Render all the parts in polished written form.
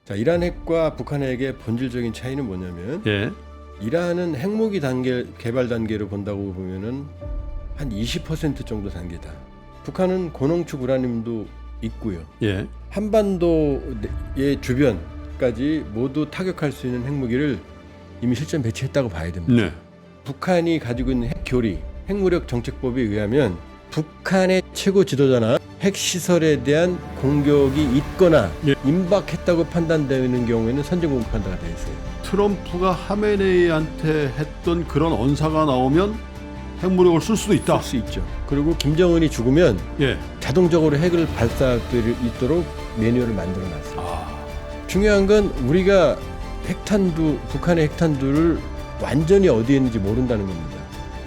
자, 이란 핵과 북한 핵의 본질적인 차이는 뭐냐면 예. 이란은 핵무기 단계 개발 단계로 본다고 보면은 한 20% 정도 단계다. 북한은 고농축 우라늄도 있고요. 예. 한반도의 주변까지 모두 타격할 수 있는 핵무기를 이미 실전 배치했다고 봐야 됩니다. 네. 북한이 가지고 있는 핵교리, 핵무력 정책법에 의하면 북한의 최고 지도자나 핵시설에 대한 공격이 있거나 예. 임박했다고 판단되는 경우에는 선제 공격한다가 되어 있어요. 트럼프가 하메네이한테 했던 그런 언사가 나오면 핵무력을 쓸 수도 있다. 쓸 수 있죠. 그리고 김정은이 죽으면 예. 자동적으로 핵을 발사할 수 있도록 매뉴얼을 만들어놨어요. 아. 중요한 건 우리가 핵탄두, 북한의 핵탄두를 완전히 어디에 있는지 모른다는 겁니다.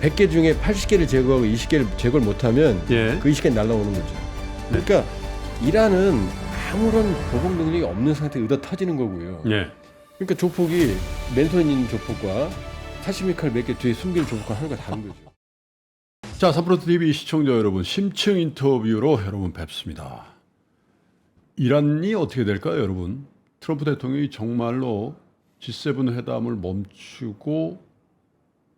100개 중에 80개를 제거하고 20개를 제거를 못하면 예. 그 20개 날라오는 거죠. 그러니까 이란은 아무런 보복 능력이 없는 상태에 의도 터지는 거고요. 예. 그러니까 조폭이 맨손 있는 조폭과 40미칼 몇 개 뒤에 숨긴 조폭과 하는 거 다른 거죠. 자, 3프로 TV 시청자 여러분, 심층 인터뷰로 여러분 뵙습니다. 이란이 어떻게 될까요, 여러분? 트럼프 대통령이 정말로 G7 회담을 멈추고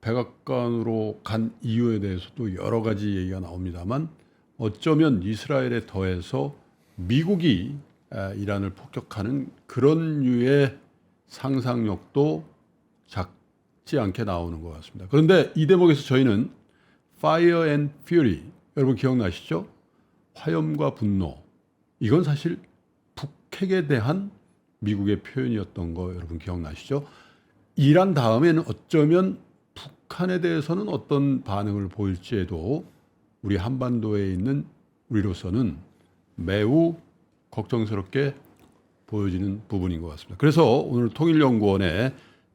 백악관으로 간 이유에 대해서도 여러 가지 얘기가 나옵니다만 어쩌면 이스라엘에 더해서 미국이 이란을 폭격하는 그런 류의 상상력도 작지 않게 나오는 것 같습니다. 그런데 이 대목에서 저희는 Fire and Fury, 여러분 기억나시죠? 화염과 분노. 이건 사실 북핵에 대한 미국의 표현이었던 거 여러분 기억나시죠? 이란 다음에는 어쩌면 북한에 대해서는 어떤 반응을 보일지에도 우리 한반도에 있는 우리로서는 매우 걱정스럽게 보여지는 부분인 것 같습니다. 그래서 오늘 통일연구원의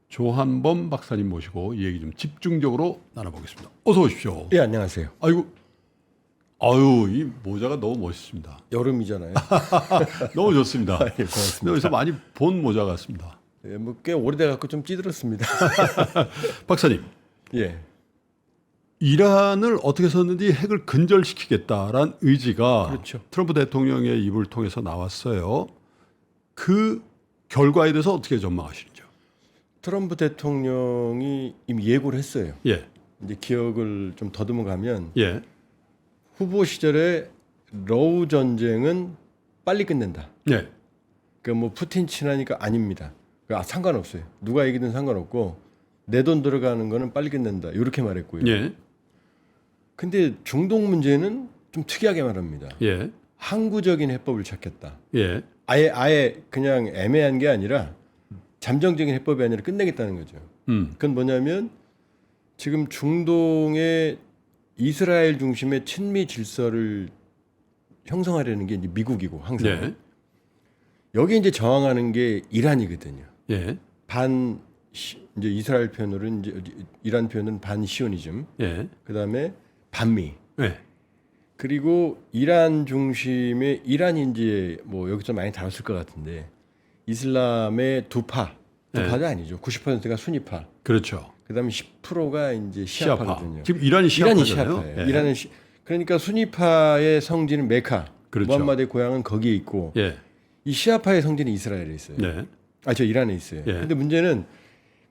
조한범 박사님 모시고 이 얘기 좀 집중적으로 나눠보겠습니다. 어서 오십시오. 예, 안녕하세요. 아이고, 아유, 이 모자가 너무 멋있습니다. 여름이잖아요. 너무 좋습니다. 예, 고맙습니다. 여기서 많이 본 모자 같습니다. 예, 뭐 꽤 오래돼 갖고 좀 찌들었습니다. 박사님, 예. 이란을 어떻게 해서든지 핵을 근절시키겠다라는 의지가 그렇죠. 트럼프 대통령의 입을 통해서 나왔어요. 그 결과에 대해서 어떻게 전망하시는지요? 트럼프 대통령이 이미 예고를 했어요. 예, 이제 기억을 좀 더듬어 가면 예, 후보 시절에 러우 전쟁은 빨리 끝낸다. 예, 그러니까 뭐 푸틴 친하니까 아닙니다. 상관없어요. 누가 이기든 상관없고 내 돈 들어가는 거는 빨리 끝낸다. 이렇게 말했고요. 예, 근데 중동 문제는 좀 특이하게 말합니다. 예, 항구적인 해법을 찾겠다. 예, 아예 그냥 애매한 게 아니라 잠정적인 해법이 아니라 끝내겠다는 거죠. 그건 뭐냐면 지금 중동의 이스라엘 중심의 친미 질서를 형성하려는 게 이제 미국이고 항상 예, 여기 이제 저항하는 게 이란이거든요. 예, 이제 이스라엘 표현으로는 이제 이란 표현은 반시오니즘, 예, 그다음에 반미. 예, 그리고 이란 중심의 이란이 이제 뭐 여기서 많이 다뤘을 것 같은데 이슬람의 두 파도 아니죠. 90%가 수니파. 그렇죠. 그다음에 10%가 이제 시아파거든요. 지금 이란이 시아파잖아요. 시아파예요. 예. 이란은 그러니까 수니파의 성지는 메카, 그렇죠. 무함마드의 고향은 거기에 있고 예, 이 시아파의 성지는 이스라엘에 있어요. 네, 저 이란에 있어요. 예. 근데 문제는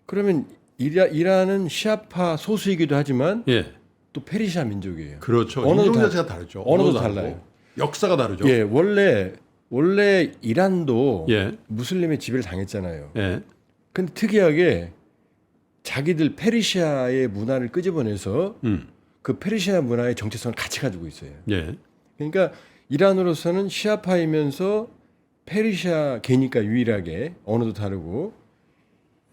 그러면 이란은 시아파 소수이기도 하지만 예, 또 페르시아 민족이에요. 그렇죠. 언어도 인종 다- 자체가 다르죠. 언어도 다르고, 달라요. 역사가 다르죠. 예, 원래 이란도 예, 무슬림의 지배를 당했잖아요. 예, 근데 특이하게 자기들 페르시아의 문화를 끄집어내서 그 페르시아 문화의 정체성을 같이 가지고 있어요. 예, 그러니까 이란으로서는 시아파이면서 페르시아계니까 유일하게 언어도 다르고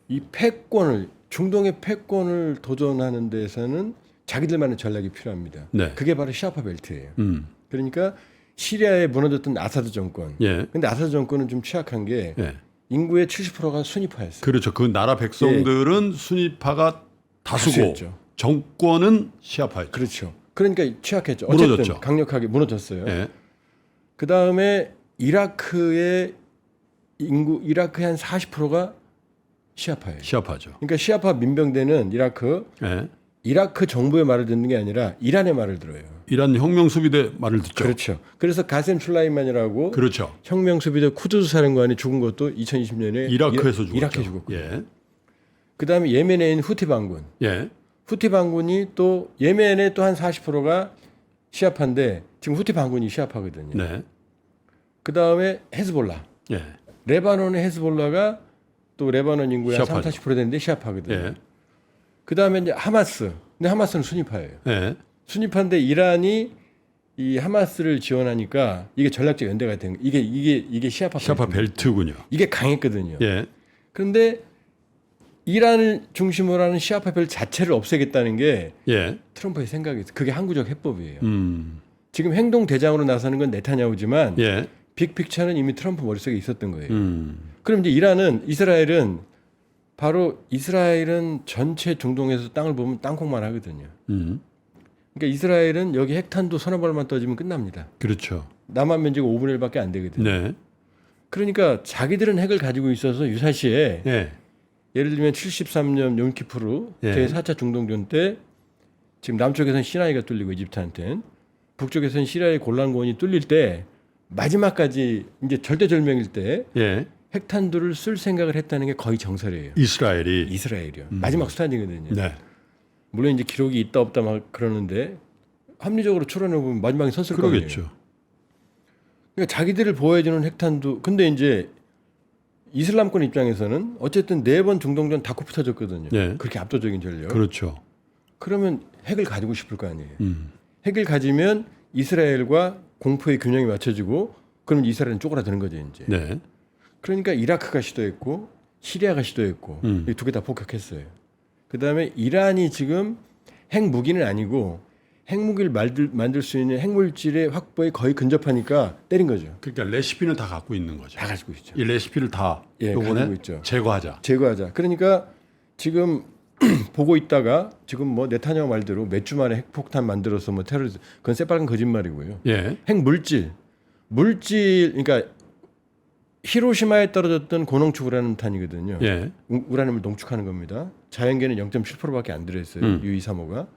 이 패권을 중동의 패권을 도전하는 데서는 자기들만의 전략이 필요합니다. 네. 그게 바로 시아파 벨트예요. 그러니까 시리아에 무너졌던 아사드 정권. 예, 근데 아사드 정권은 좀 취약한 게 예. 인구의 70%가 수니파였어요. 그렇죠. 그 나라 백성들은 수니파가 다수고 다수였죠. 정권은 시아파였죠. 그렇죠. 그러니까 취약했죠. 무너졌죠. 어쨌든 강력하게 무너졌어요. 예, 그 다음에 이라크의 이라크의 한 40%가 시아파예요. 시아파죠. 그러니까 시아파 민병대는 이라크 예, 이라크 정부의 말을 듣는 게 아니라 이란의 말을 들어요. 이란 혁명수비대 말을 듣죠. 그렇죠. 그래서 가셈 술라이만이라고 그렇죠. 혁명수비대 쿠두스 사령관이 죽은 것도 2020년에 이라크에서 죽었죠. 이라크에 죽었고. 예. 그다음에 예멘에 있는 후티 반군. 예. 후티 반군이 또 예멘의 또 한 40%가 시아파인데 지금 후티 반군이 시아파거든요. 네. 그다음에 헤즈볼라. 예. 레바논의 헤즈볼라가 또 레바논 인구의 한 30, 40% 되는데 시아파거든요. 예. 그다음에 이제 하마스. 근데 하마스는 순위파예요. 예. 순위파인데 이란이 이 하마스를 지원하니까 이게 전략적 연대가 된 거예요. 이게 시아파 벨트군요. 이게 강했거든요. 예. 그런데 이란을 중심으로 하는 시아파 벨 자체를 없애겠다는 게 예. 트럼프의 생각이에요. 그게 항구적 해법이에요. 음. 지금 행동 대장으로 나서는 건 네타냐후지만 예. 빅픽처는 이미 트럼프 머릿속에 있었던 거예요. 음. 그럼 이제 이스라엘은 전체 중동에서 땅을 보면 땅콩만 하거든요. 그러니까 이스라엘은 여기 핵탄두 서너 발만 떠지면 끝납니다. 그렇죠. 남한 면적 5분의 1밖에 안 되거든요. 네. 그러니까 자기들은 핵을 가지고 있어서 유사시에 예. 예를 들면 73년 욤키푸르 예. 제4차 중동전 때 지금 남쪽에서는 시나이가 뚫리고 이집트한테는 북쪽에서는 시리아의 골란권이 뚫릴 때 마지막까지 이제 절대절명일 때 예. 핵탄두를 쓸 생각을 했다는 게 거의 정설이에요. 이스라엘이요. 마지막 수단이거든요. 네. 물론 이제 기록이 있다 없다 막 그러는데 합리적으로 추론해 보면 마지막에 섰을 거예요. 그러겠죠. 그러니까 자기들을 보호해주는 핵탄두. 근데 이제 이슬람권 입장에서는 어쨌든 4번 중동전 다 코피 터졌거든요. 네. 그렇게 압도적인 전력. 그렇죠. 그러면 핵을 가지고 싶을 거 아니에요. 핵을 가지면 이스라엘과 공포의 균형이 맞춰지고 그러면 이스라엘은 쪼그라드는 거죠 이제. 네. 그러니까 이라크가 시도했고 시리아가 시도했고 이 두 개 다 폭격했어요. 그다음에 이란이 지금 핵무기는 아니고 핵무기를 만들 수 있는 핵물질의 확보에 거의 근접하니까 때린 거죠. 그러니까 레시피는 다 갖고 있는 거죠. 다 가지고 있죠. 이 레시피를 다 예, 요번에 가지고 있죠. 제거하자. 그러니까 지금 보고 있다가 지금 뭐 네타냐후 말대로 몇 주 만에 핵폭탄 만들어서 뭐 테러리스트 그건 새빨간 거짓말이고요. 예. 핵물질 그러니까 히로시마에 떨어졌던 고농축 우라늄 탄이거든요. 예. 우라늄을 농축하는 겁니다. 자연계는 0.7%밖에 안 들어있어요. U235가.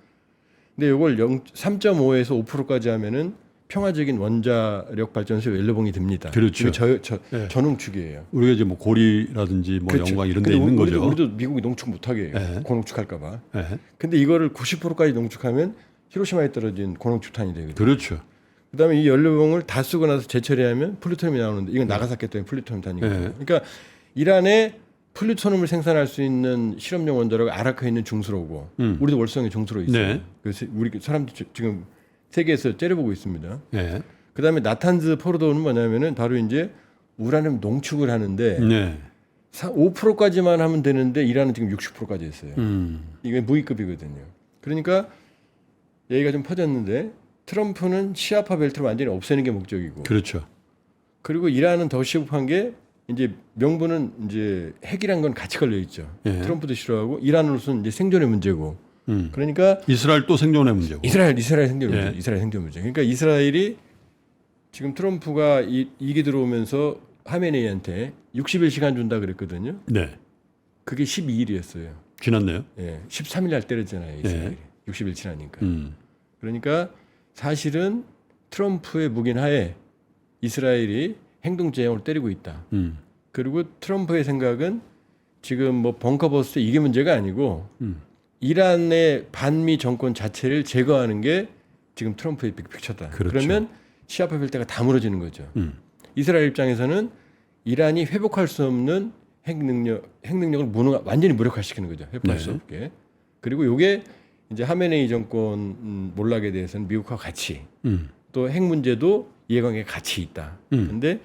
근데 이걸 3.5에서 5%까지 하면은 평화적인 원자력 발전소 연료봉이 됩니다. 그렇죠. 이게 전농축이에요. 우리가 이제 뭐 고리라든지 뭐 그렇죠. 영광 이런 데 근데 있는 거죠. 우리도 미국이 농축 못하게 해요. 예. 고농축할까봐. 예. 근데 이거를 90%까지 농축하면 히로시마에 떨어진 고농축탄이 되거든요. 그렇죠. 그다음에 이 연료봉을 다 쓰고 나서 재처리하면 플루토늄이 나오는데 이건 나가사키 때문에 플루토늄 탄이거든요. 네. 그러니까 이란에 플루토늄을 생산할 수 있는 실험용 원자로가 아라크에 있는 중수로고 우리도 월성에 중수로 있어요. 네. 그래서 우리 사람들 지금 세계에서 째려보고 있습니다. 예. 그다음에 나탄즈 포르도는 뭐냐면은 바로 이제 우라늄 농축을 하는데 네. 5%까지만 하면 되는데 이란은 지금 60%까지 했어요. 이게 무기급이거든요. 그러니까 얘기가 좀 퍼졌는데 트럼프는 시아파 벨트를 완전히 없애는 게 목적이고, 그렇죠. 그리고 이란은 더 시급한 게 이제 명분은 이제 핵이란 건 같이 걸려 있죠. 예. 트럼프도 싫어하고 이란으로서는 이제 생존의 문제고. 그러니까 이스라엘 또 생존의 문제고. 이스라엘 생존 문제, 예. 이스라엘 생존 문제. 그러니까 이스라엘이 지금 트럼프가 이게 들어오면서 하메네이한테 60일 준다 그랬거든요. 네. 그게 12일이었어요. 지났네요. 예, 13일 날 때렸잖아요. 이스라엘이. 60일 지나니까. 그러니까 사실은 트럼프의 묵인 하에 이스라엘이 행동 제한으로 때리고 있다. 그리고 트럼프의 생각은 지금 뭐 벙커버스트 이게 문제가 아니고 이란의 반미 정권 자체를 제거하는 게 지금 트럼프의 빅픽처다. 그렇죠. 그러면 시아파 벨트가 다 무너지는 거죠. 이스라엘 입장에서는 이란이 회복할 수 없는 핵 능력을 완전히 무력화시키는 거죠. 회복할 수 없게. 그리고 이게 이제 하메네이 정권 몰락에 대해서는 미국과 같이 또 핵 문제도 이해관계가 같이 있다. 그런데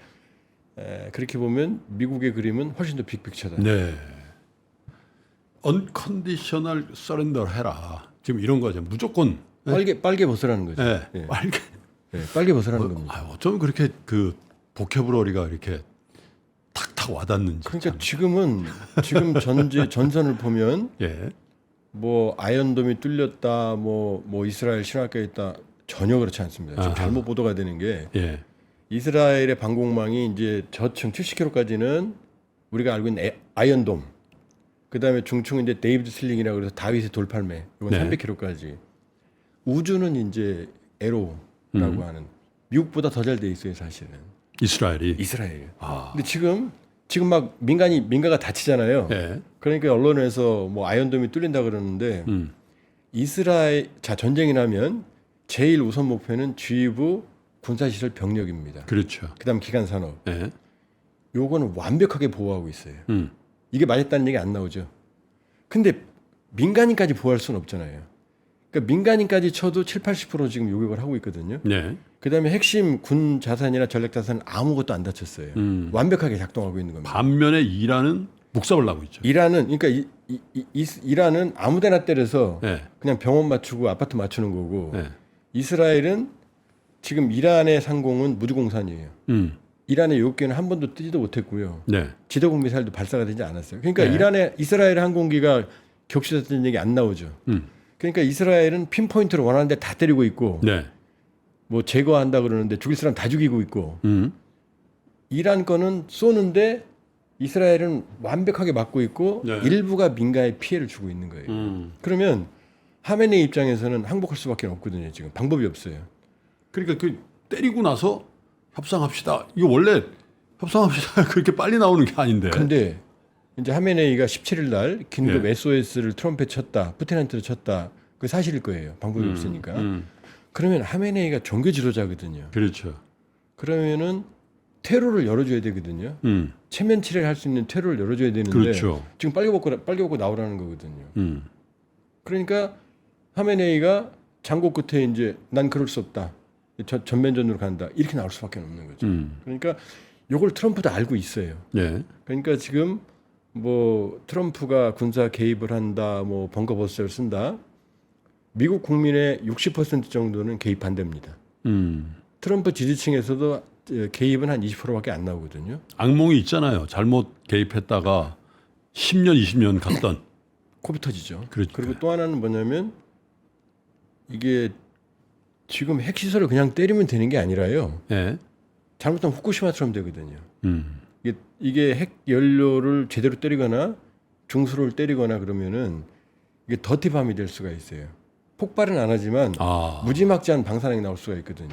그렇게 보면 미국의 그림은 훨씬 더 빅픽처다. 네. 언컨디셔널 서렌더 해라. 지금 이런 거죠. 무조건 빨개 벗으라는 거죠. 네. 예. 빨개. 예, 빨개 벗으라는 겁니다. 어쩜 그렇게 그 보캐브러리가 이렇게 탁탁 와닿는지. 그러니까 지금 전선을 보면 예. 뭐 아이언돔이 뚫렸다, 뭐 이스라엘 신학교에 있다, 전혀 그렇지 않습니다. 지금 잘못 보도가 되는 게 예. 이스라엘의 방공망이 이제 저층 70km까지는 우리가 알고 있는 아이언돔, 그다음에 중충 이제 데이비드 슬링이라고 그래서 다윗의 돌팔매 이건 네. 300km까지. 우주는 이제 에로라고 하는 미국보다 더 잘 돼 있어요 사실은. 이스라엘이. 이스라엘. 아. 근데 지금 막 민가가 다치잖아요. 예. 그러니까 언론에서 뭐 아이언돔이 뚫린다 그러는데 이스라엘 자 전쟁이 나면 제일 우선 목표는 주위부 군사시설 병력입니다. 그렇죠. 그다음 기간 산업. 예. 요거는 완벽하게 보호하고 있어요. 음. 이게 맞았다는 얘기 안 나오죠. 근데 민간인까지 보호할 수는 없잖아요. 그러니까 민간인까지 쳐도 70-80% 지금 요격을 하고 있거든요. 네. 그다음에 핵심 군 자산이나 전략 자산은 아무것도 안 다쳤어요. 완벽하게 작동하고 있는 겁니다. 반면에 이란은 묵삽을 나고 있죠. 이란은 그러니까 이란은 아무데나 때려서 예. 그냥 병원 맞추고 아파트 맞추는 거고 예. 이스라엘은 지금 이란의 상공은 무주공산이에요. 이란의 요격기는 한 번도 뜨지도 못했고요. 네. 지도국 미사일도 발사가 되지 않았어요. 그러니까 네. 이스라엘의 항공기가 격추됐다는 얘기 안 나오죠. 그러니까 이스라엘은 핀포인트로 원하는 데 다 때리고 있고 네. 뭐 제거한다 그러는데 죽일 사람 다 죽이고 있고 이란 거는 쏘는데 이스라엘은 완벽하게 막고 있고 네. 일부가 민가에 피해를 주고 있는 거예요. 그러면 하메네이 입장에서는 항복할 수밖에 없거든요. 지금 방법이 없어요. 그러니까 그 때리고 나서 협상합시다. 이거 원래 협상합시다 그렇게 빨리 나오는 게 아닌데. 근데 이제 하메네이가 17일 날 긴급 네. SOS를 트럼프에 쳤다, 푸틴한테 쳤다. 그 사실일 거예요. 방법이 없으니까. 그러면 하메네이가 종교 지도자거든요. 그렇죠. 그러면은 퇴로를 열어줘야 되거든요. 체면 치레를 할 수 있는 퇴로를 열어줘야 되는데 그렇죠. 지금 빨리 먹고 나오라는 거거든요. 그러니까 하메네이가 장고 끝에 이제 난 그럴 수 없다. 전면전으로 간다. 이렇게 나올 수밖에 없는 거죠. 그러니까 요걸 트럼프도 알고 있어요. 네. 그러니까 지금 뭐 트럼프가 군사 개입을 한다, 뭐 벙커버스를 쓴다. 미국 국민의 60% 정도는 개입 반대입니다. 트럼프 지지층에서도 개입은 한 20%밖에 안 나오거든요. 악몽이 있잖아요. 잘못 개입했다가 10년, 20년 갔던. 코비 터지죠. 그러니까요. 그리고 또 하나는 뭐냐면 이게 지금 핵시설을 그냥 때리면 되는 게 아니라요. 네. 잘못하면 후쿠시마처럼 되거든요. 음. 이게 핵 연료를 제대로 때리거나 중수를 때리거나 그러면은 이게 더티밤이 될 수가 있어요. 폭발은 안 하지만 무지막지한 방사능이 나올 수가 있거든요.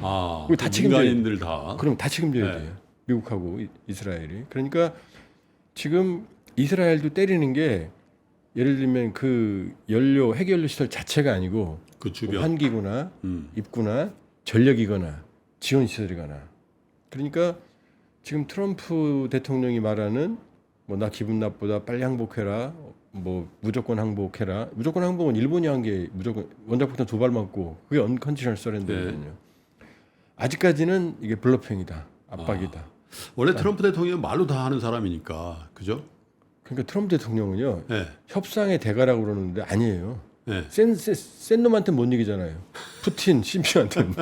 그리고 다 책임져야 돼요. 민간인들 다. 그럼 다 책임져야 돼요. 미국하고 이스라엘이. 그러니까 지금 이스라엘도 때리는 게 예를 들면 그 핵 연료 시설 자체가 아니고 그 주변. 환기구나 입구나 전력이거나 지원 시설이거나. 그러니까 지금 트럼프 대통령이 말하는 뭐 나 기분 나쁘다 빨리 항복해라 뭐 무조건 항복해라. 무조건 항복은 일본이 한 게 무조건 원자폭탄 2발 맞고 그게 언컨디셔널 서렌더거든요. 아직까지는 이게 블러핑이다. 압박이다. 원래 트럼프 대통령은 말로 다 하는 사람이니까. 그죠? 그러니까 트럼프 대통령은요. 네. 협상의 대가라고 그러는데 아니에요. 네. 센 놈한테 못 이기잖아요. 푸틴, 심피한테는.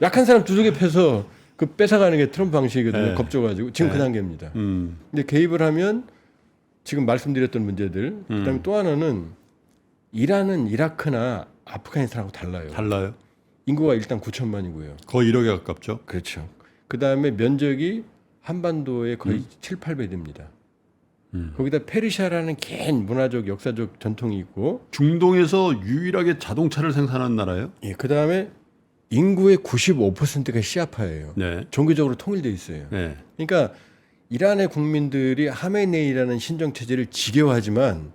약한 사람 두들겨 패서 그 뺏어가는 게 트럼프 방식이거든요. 네. 겁줘가지고. 지금 그 단계입니다. 음. 근데 개입을 하면 지금 말씀드렸던 문제들. 그다음에 또 하나는 이란은 이라크나 아프가니스탄하고 달라요. 달라요? 인구가 일단 9천만이고요. 거의 1억에 가깝죠. 그렇죠. 그다음에 면적이 한반도의 거의 7, 8배 됩니다. 거기다 페르시아라는 긴 문화적, 역사적 전통이 있고 중동에서 유일하게 자동차를 생산하는 나라예요? 예, 그다음에 인구의 95%가 시아파예요. 네. 종교적으로 통일돼 있어요. 네. 그러니까 이란의 국민들이 하메네이라는 신정 체제를 지겨워하지만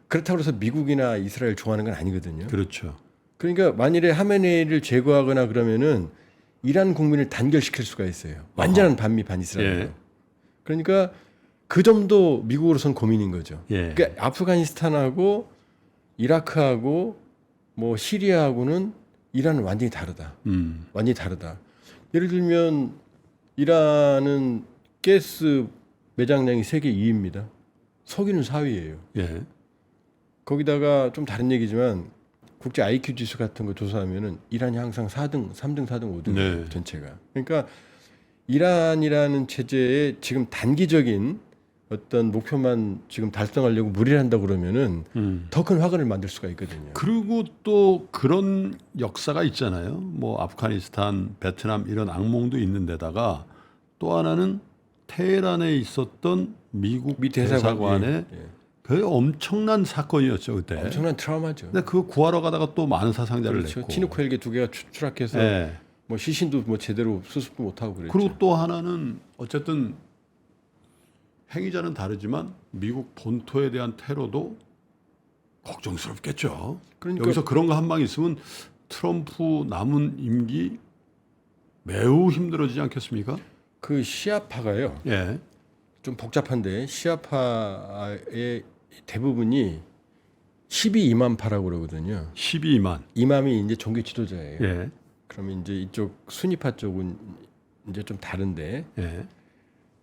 그렇다고 해서 미국이나 이스라엘 좋아하는 건 아니거든요. 그렇죠. 그러니까 만일에 하메네이를 제거하거나 그러면은 이란 국민을 단결시킬 수가 있어요. 완전한 반미 반이스라엘. 예. 그러니까 그 점도 미국으로선 고민인 거죠. 예. 그러니까 아프가니스탄하고 이라크하고 뭐 시리아하고는 이란은 완전히 다르다. 완전히 다르다. 예를 들면 이란은 가스 매장량이 세계 2위입니다. 석유는 4위예요. 예. 거기다가 좀 다른 얘기지만 국제 IQ 지수 같은 거 조사하면은 이란이 항상 4등, 3등, 4등, 5등 네. 전체가. 그러니까 이란이라는 체제에 지금 단기적인 어떤 목표만 지금 달성하려고 무리를 한다 그러면은 더 큰 화근을 만들 수가 있거든요. 그리고 또 그런 역사가 있잖아요. 뭐 아프가니스탄, 베트남 이런 악몽도 있는데다가 또 하나는 테헤란에 있었던 미국 미 대사관의 대사관의 그 엄청난 사건이었죠 그때. 엄청난 트라우마죠. 근데 그거 구하러 가다가 또 많은 사상자를 그렇죠. 냈고. 티누코 헬기 2개가 추락해서 예. 뭐 시신도 뭐 제대로 수습도 못 하고 그랬죠. 그리고 또 하나는 어쨌든 행위자는 다르지만 미국 본토에 대한 테러도 걱정스럽겠죠. 그러니까 여기서 그런 거 한 방 있으면 트럼프 남은 임기 매우 힘들어지지 않겠습니까? 그 시아파가요. 예. 좀 복잡한데 시아파의 대부분이 12이만파라고 그러거든요. 12만. 이맘이 이제 종교 지도자예요. 예. 그러면 이제 이쪽 순위파 쪽은 이제 좀 다른데. 예.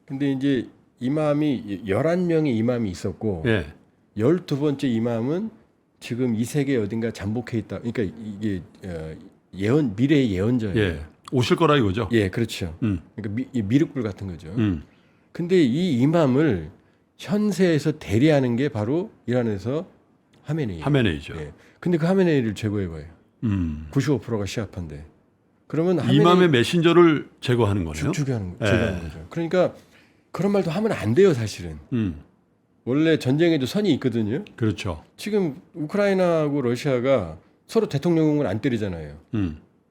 근데 이제 이맘이 11명의 이맘이 있었고 예. 12번째 이맘은 지금 이 세계 어딘가 잠복해 있다. 그러니까 이게 예언 미래의 예언자예요. 예. 오실 거라 이거죠. 예, 그렇죠. 그러니까 미륵불 같은 거죠. 음. 근데 이 이맘을 현세에서 대리하는 게 바로 이란에서 하메네이. 하메네이죠. 예. 근데 그 하메네이를 제거해봐요. 95%가 시아파인데. 그러면 이맘의 메신저를 제거하는 거네요. 제거하는 예. 거죠. 그러니까 그런 말도 하면 안 돼요, 사실은. 원래 전쟁에도 선이 있거든요. 그렇죠. 지금 우크라이나하고 러시아가 서로 대통령을 안 때리잖아요.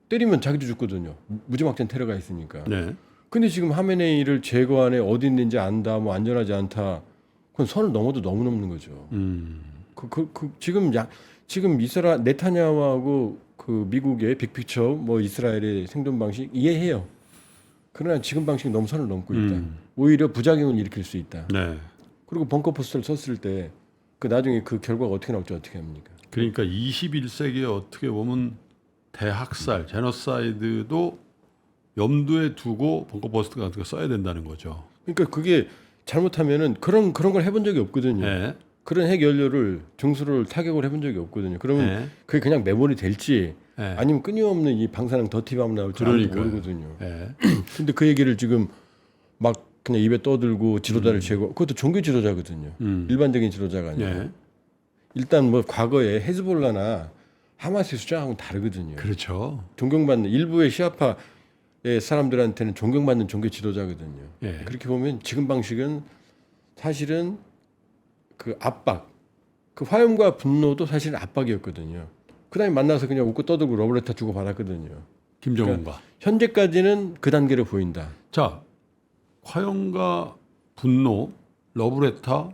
때리면 자기도 죽거든요. 무지막지한 테러가 있으니까. 네. 근데 지금 하메네이를 제거안에 어디 있는지 안다, 뭐 안전하지 않다. 그건 선을 넘어도 너무 넘는 거죠. 지금 네타냐후하고 그 미국의 빅피처, 뭐 이스라엘의 생존 방식 이해해요. 그러나 지금 방식이 너무 선을 넘고 있다. 오히려 부작용을 일으킬 수 있다. 네. 그리고 벙커 포스트를 썼을 때 그 나중에 그 결과가 어떻게 나올지 어떻게 합니까? 그러니까 21세기에 어떻게 보면 대학살, 제노사이드도 염두에 두고 벙커버스트 같은 거 써야 된다는 거죠. 그러니까 그게 잘못하면은 그런 걸 해본 적이 없거든요. 네. 그런 핵 연료를 증수를 타격을 해본 적이 없거든요. 그러면 네. 그게 그냥 메모리 될지 네. 아니면 끊임없는 이 방사능 더티밤 나올지 아무도 모르거든요. 네. 근데 그 얘기를 지금 막 그냥 입에 떠들고 지도자를 제거, 그것도 종교 지도자거든요. 일반적인 지도자가 아니라. 네. 일단 뭐 과거에 헤즈볼라나 하마스의 주장하고는 다르거든요. 그렇죠. 존경받는 일부의 시아파의 사람들한테는 존경받는 종교 지도자거든요. 네. 그렇게 보면 지금 방식은 사실은 그 압박, 그 화염과 분노도 사실은 압박이었거든요. 그다음에 만나서 그냥 웃고 떠들고 러브레터 주고 받았거든요. 김정은과. 그러니까 현재까지는 그 단계로 보인다. 자, 화염과 분노, 러브레터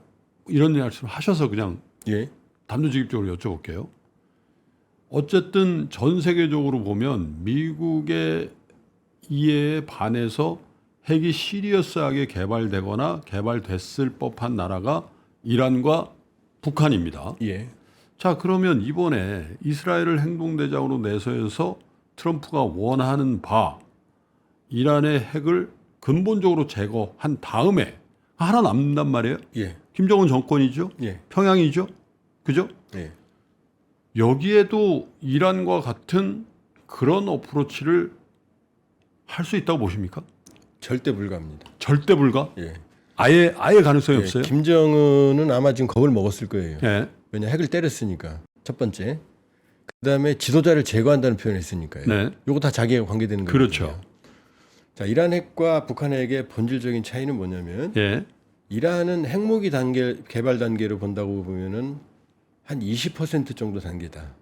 이런 말씀 하셔서 그냥 예. 단도직입적으로 여쭤볼게요. 어쨌든 전 세계적으로 보면 미국의 이해에 반해서 핵이 시리어스하게 개발되거나 개발됐을 법한 나라가 이란과 북한입니다. 예. 자, 그러면 이번에 이스라엘을 행동대장으로 내세워서 트럼프가 원하는 바 이란의 핵을 근본적으로 제거한 다음에 하나 남는단 말이에요. 예. 김정은 정권이죠. 예. 평양이죠. 그죠? 예. 여기에도 이란과 같은 그런 어프로치를 할 수 있다고 보십니까? 절대 불가합니다. 절대 불가? 예. 아예 가능성이 예. 없어요. 김정은은 아마 지금 겁을 먹었을 거예요. 예. 왜냐 핵을 때렸으니까. 첫 번째. 그다음에 지도자를 제거한다는 표현을 했으니까요. 네. 요거 다 자기에 관계되는 거예요. 그렇죠. 자, 이란 핵과 북한 핵의 본질적인 차이는 뭐냐면 예. 이란은 핵무기 단계 개발 단계로 본다고 보면은 한 20% 정도 단계다.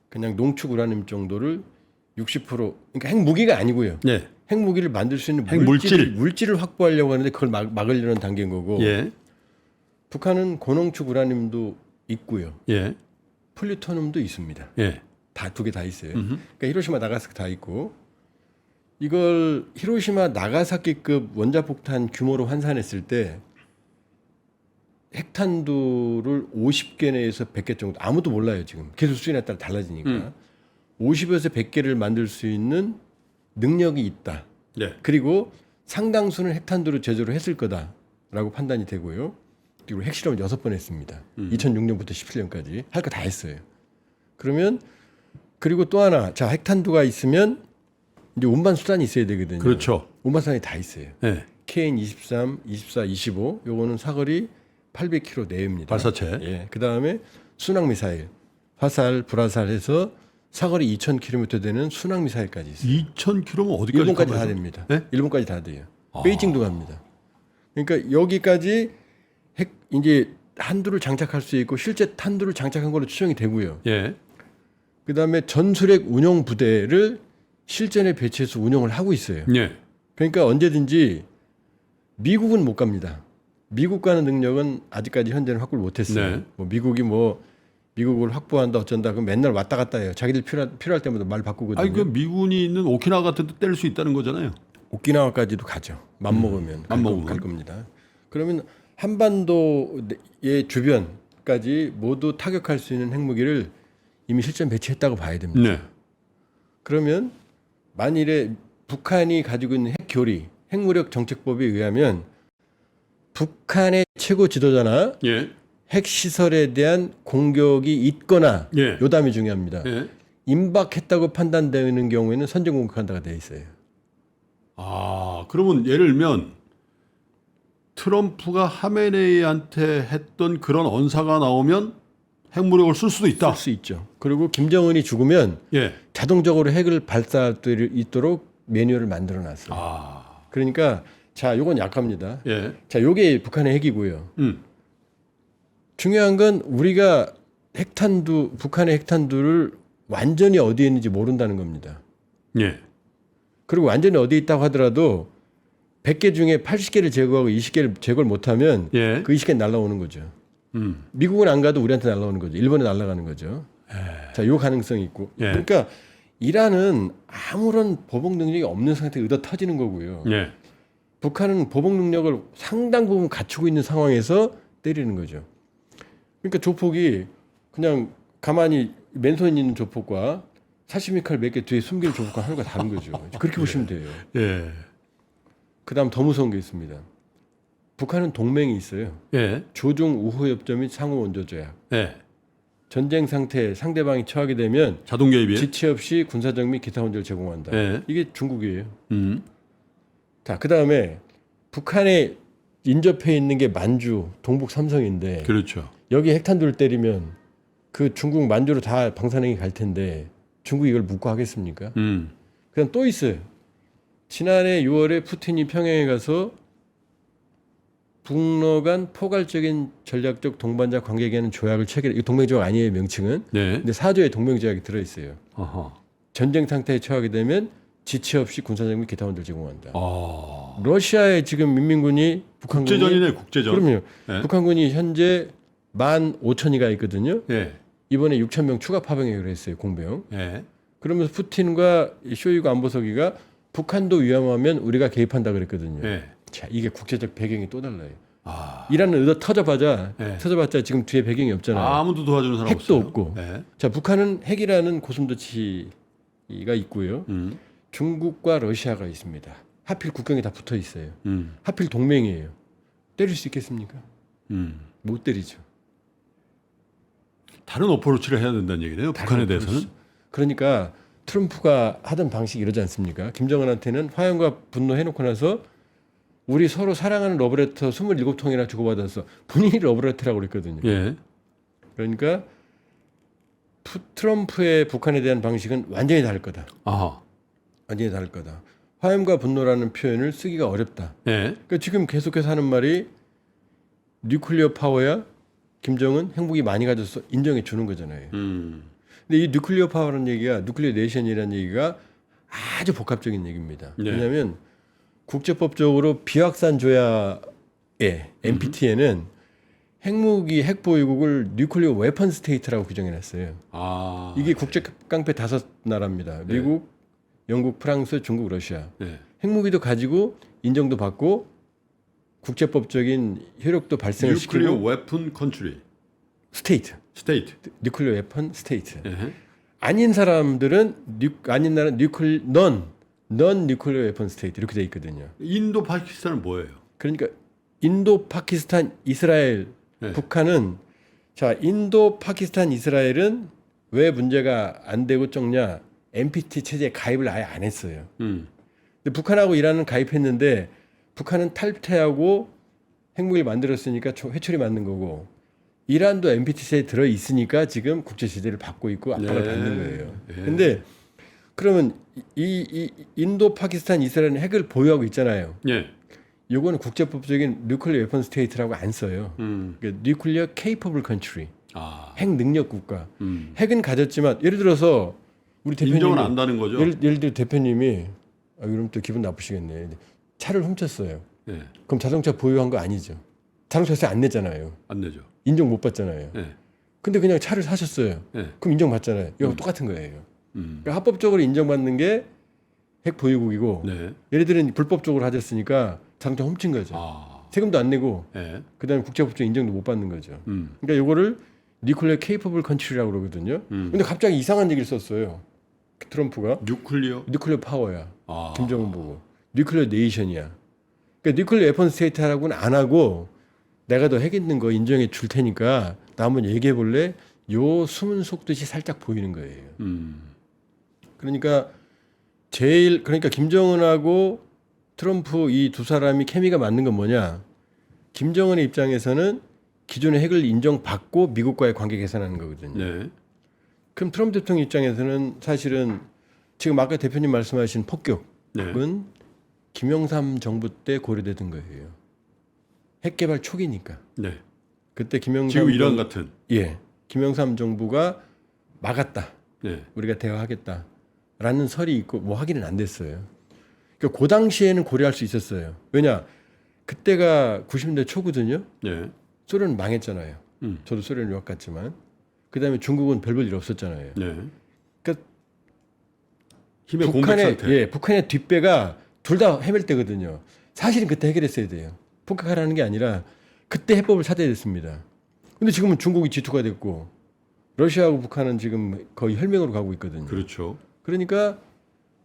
그냥 농축 우라늄 정도를 60% 그러니까 핵무기가 아니고요. 예. 핵무기를 만들 수 있는 핵물질. 물질을 확보하려고 하는데 그걸 막으려는 단계인 거고. 예. 북한은 고농축 우라늄도 있고요. 예. 플루토늄도 있습니다. 예. 다 두 개 다 있어요. 그러니까 히로시마 나가사키 다 있고 이걸 히로시마 나가사키급 원자폭탄 규모로 환산했을 때 핵탄두를 50개 내에서 100개 정도 아무도 몰라요 지금 계속 수준에 따라 달라지니까 50에서 100개를 만들 수 있는 능력이 있다. 네. 그리고 상당수는 핵탄두로 제조를 했을 거다라고 판단이 되고요. 그리고 핵실험을 6번 했습니다. 2006년부터 17년까지 할 거 다 했어요. 그러면 그리고 또 하나 자 핵탄두가 있으면 이제 운반 수단이 있어야 되거든요. 그렇죠. 운반 수단이 다 있어요. 예. KN-23, 24, 25 요거는 사거리 800km 내외입니다. 발사체. 예. 그다음에 순항 미사일, 화살, 불화살해서 사거리 2,000km 되는 순항 미사일까지 있어요. 2,000km면 어디까지 일본까지 가봐요? 다 됩니다. 네? 일본까지 다 돼요. 베이징도 갑니다. 그러니까 여기까지 핵 이제 한두를 장착할 수 있고 실제 탄두를 장착한 걸로 추정이 되고요. 예. 그다음에 전술핵 운용 부대를 실전에 배치해서 운영을 하고 있어요. 예. 그러니까 언제든지 미국은 못 갑니다. 미국 가는 능력은 아직까지 현재는 확보를 못했어요. 네. 뭐 미국을 확보한다 어쩐다 그럼 맨날 왔다 갔다 해요. 자기들 필요할 때마다 말 바꾸거든요. 아니 그 미군이 있는 오키나와 같은 데 때릴 수 있다는 거잖아요. 오키나와까지도 가죠. 맘먹으면 갈 겁니다. 그러면 한반도의 주변까지 모두 타격할 수 있는 핵무기를 이미 실전 배치했다고 봐야 됩니다. 네. 그러면 만일에 북한이 가지고 있는 핵교리, 핵무력 정책법에 의하면 북한의 최고 지도자나 예. 핵시설에 대한 공격이 있거나 예. 요담이 중요합니다. 예. 임박했다고 판단되는 경우에는 선제 공격한다가 되어 있어요. 아, 그러면 예를 들면 트럼프가 하메네이한테 했던 그런 언사가 나오면 핵무력을 쓸 수도 있다. 쓸 수 있죠. 그리고 김정은이 죽으면 예. 자동적으로 핵을 발사할 수 있도록 매뉴얼을 만들어 놨어요. 아. 그러니까 자, 요건 약합니다. 예. 자, 요게 북한의 핵이고요. 중요한 건 우리가 북한의 핵탄두를 완전히 어디에 있는지 모른다는 겁니다. 예. 그리고 완전히 어디에 있다고 하더라도 100개 중에 80개를 제거하고 20개를 제거를 못하면 예. 그 20개는 날아오는 거죠. 미국은 안 가도 우리한테 날아오는 거죠. 일본에 날아가는 거죠. 자, 요 가능성이 있고. 예. 그러니까 이란은 아무런 보복 능력이 없는 상태에 의도 터지는 거고요. 예. 북한은 보복 능력을 상당 부분 갖추고 있는 상황에서 때리는 거죠. 그러니까 조폭이 그냥 가만히 맨손에 있는 조폭과 사시미칼 몇 개 뒤에 숨긴 조폭과 하나가 다른 거죠. 그렇게 보시면 돼요. 예. 그다음 더 무서운 게 있습니다. 북한은 동맹이 있어요. 예. 조종 우호협정 및 상호 원조 조약. 예. 전쟁 상태에 상대방이 처하게 되면 자동 개입이에요? 지체 없이 군사적 및 기타 원조를 제공한다. 예. 이게 중국이에요. 자, 그다음에 북한에 인접해 있는 게 만주, 동북 삼성인데 그렇죠. 여기 핵탄두를 때리면 그 중국 만주로 다 방사능이 갈 텐데 중국이 이걸 묵고 하겠습니까? 그냥 또 있어요. 지난해 6월에 푸틴이 평양에 가서 북러 간 포괄적인 전략적 동반자 관계에 하는 조약을 체결. 이거 동맹조약 아니에요, 명칭은. 네. 근데 4조의 동맹조약이 들어 있어요. 아하. 전쟁 상태에 처하게 되면 지체 없이 군사적 및 기타 원조를 제공한다. 아. 러시아의 지금 민민군이 북한군이 국제전이네, 국제전. 그럼요. 네. 북한군이 현재 15,000이 있거든요. 예. 이번에 6,000명 추가 파병을 했어요, 공병. 예. 그러면서 푸틴과 쇼이구 안보석이가 북한도 위험하면 우리가 개입한다 그랬거든요. 예. 자, 이게 국제적 배경이 또 달라요. 아. 이란은 의도 터져봤자 예. 지금 뒤에 배경이 없잖아요. 아무도 도와주는 사람 핵도 없어요. 없고. 예. 자, 북한은 핵이라는 고슴도치가 있고요. 중국과 러시아가 있습니다. 하필 국경에 다 붙어 있어요. 하필 동맹이에요. 때릴 수 있겠습니까? 못 때리죠. 다른 어프로치를 해야 된다는 얘기네요. 북한에 대해서는. 그러니까 트럼프가 하던 방식이 이러지 않습니까? 김정은한테는 화염과 분노 해놓고 나서 우리 서로 사랑하는 러브레터 27통이나 주고받아서 본인이 러브레터라고 그랬거든요. 예. 그러니까 트럼프의 북한에 대한 방식은 완전히 다를 거다. 아하. 완전히 다를 거다. 화염과 분노라는 표현을 쓰기가 어렵다. 예. 그러니까 지금 계속해서 하는 말이 뉴클리어 파워야 김정은 핵무기 많이 가져서 인정해 주는 거잖아요. 근데 이 뉴클리어 파워라는 얘기가 뉴클리어 네이션이라는 얘기가 아주 복합적인 얘기입니다. 네. 왜냐하면 국제법적으로 비확산 조약의 NPT에는 핵무기 핵보유국을 뉴클리어 웨펀 스테이트라고 규정해놨어요. 아. 이게 국제 깡패 5나라입니다. 네. 미국, 영국, 프랑스, 중국, 러시아. 예. 핵무기도 가지고 인정도 받고 국제법적인 효력도 발생을 뉴클리어 시키고 웨폰 컨트리. 스테이트, 스테이트. 뉴클리어 웨펀 스테이트. 예. 아닌 사람들은 아닌 나라는 넌 뉴클리어 웨펀 스테이트 이렇게 돼 있거든요. 인도 파키스탄은 뭐예요? 그러니까 인도, 파키스탄, 이스라엘, 네. 북한은 자 인도, 파키스탄, 이스라엘은 왜 문제가 안 되고 적냐? NPT 체제에 가입을 아예 안 했어요. 근데 북한하고 이란은 가입했는데 북한은 탈퇴하고 핵무기를 만들었으니까 회초리 맞는 거고 이란도 NPT 체제에 들어 있으니까 지금 국제 제재를 받고 있고 압박을 네. 받는 거예요. 네. 근데 그러면 이 인도, 파키스탄, 이스라엘은 핵을 보유하고 있잖아요. 예. 요거는 국제법적인 뉴클리어 웨폰 스테이트라고 안 써요. 그러니까 뉴클리어 케이퍼블 컨트리. 아. 핵 능력 국가. 핵은 가졌지만 예를 들어서 우리 대표님이 인정을 안다는 거죠. 예를 들어 대표님이 그럼 또 기분 나쁘시겠네. 차를 훔쳤어요. 예. 그럼 자동차 보유한 거 아니죠. 자동차세 안 내잖아요. 안 내죠. 인정 못 받잖아요. 예. 근데 그냥 차를 사셨어요. 예. 그럼 인정 받잖아요. 이거 똑같은 거예요. 음. 그러니까 합법적으로 인정받는 게 핵 보유국이고 네. 얘네들은 불법적으로 하셨으니까 자동차 훔친 거죠. 아. 세금도 안 내고 예. 그다음에 국제법적 인정도 못 받는 거죠. 그러니까 이거를 뉴클리어 케이퍼블 컨트리라고 그러거든요. 근데 갑자기 이상한 얘기를 썼어요. 트럼프가 뉴클리어. 뉴클리어 파워야. 아. 김정은 보고 뉴클리어 네이션이야. 그러니까 뉴클리어 웨폰 스테이트라고는 안 하고 내가 너 핵 있는 거 인정해 줄 테니까 나 한번 얘기해 볼래? 요 숨은 속뜻이 살짝 보이는 거예요. 그러니까 그러니까 김정은하고 트럼프 이 두 사람이 케미가 맞는 건 뭐냐? 김정은의 입장에서는 기존의 핵을 인정받고 미국과의 관계 개선하는 거거든요. 네. 그럼 트럼프 대통령 입장에서는 사실은 지금 아까 대표님 말씀하신 폭격은 네. 김영삼 정부 때 고려되던 거예요. 핵 개발 초기니까. 네. 그때 김영삼 지금 이란 같은. 김영삼 정부가 막았다. 네. 우리가 대화하겠다라는 설이 있고 뭐 확인은 안 됐어요. 그러니까 그 당시에는 고려할 수 있었어요. 왜냐? 그때가 90년대 초거든요. 네. 소련은 망했잖아요. 저도 소련 유학 갔지만 그다음에 중국은 별 볼 일 없었잖아요. 네. 그러니까 힘의 공백 상태. 북한의 뒷배가 둘 다 헤맬 때거든요. 사실은 그때 해결했어야 돼요. 폭격하라는 게 아니라 그때 해법을 찾아야 됐습니다. 근데 지금은 중국이 G2가 됐고 러시아하고 북한은 지금 거의 혈맹으로 가고 있거든요. 그렇죠. 그러니까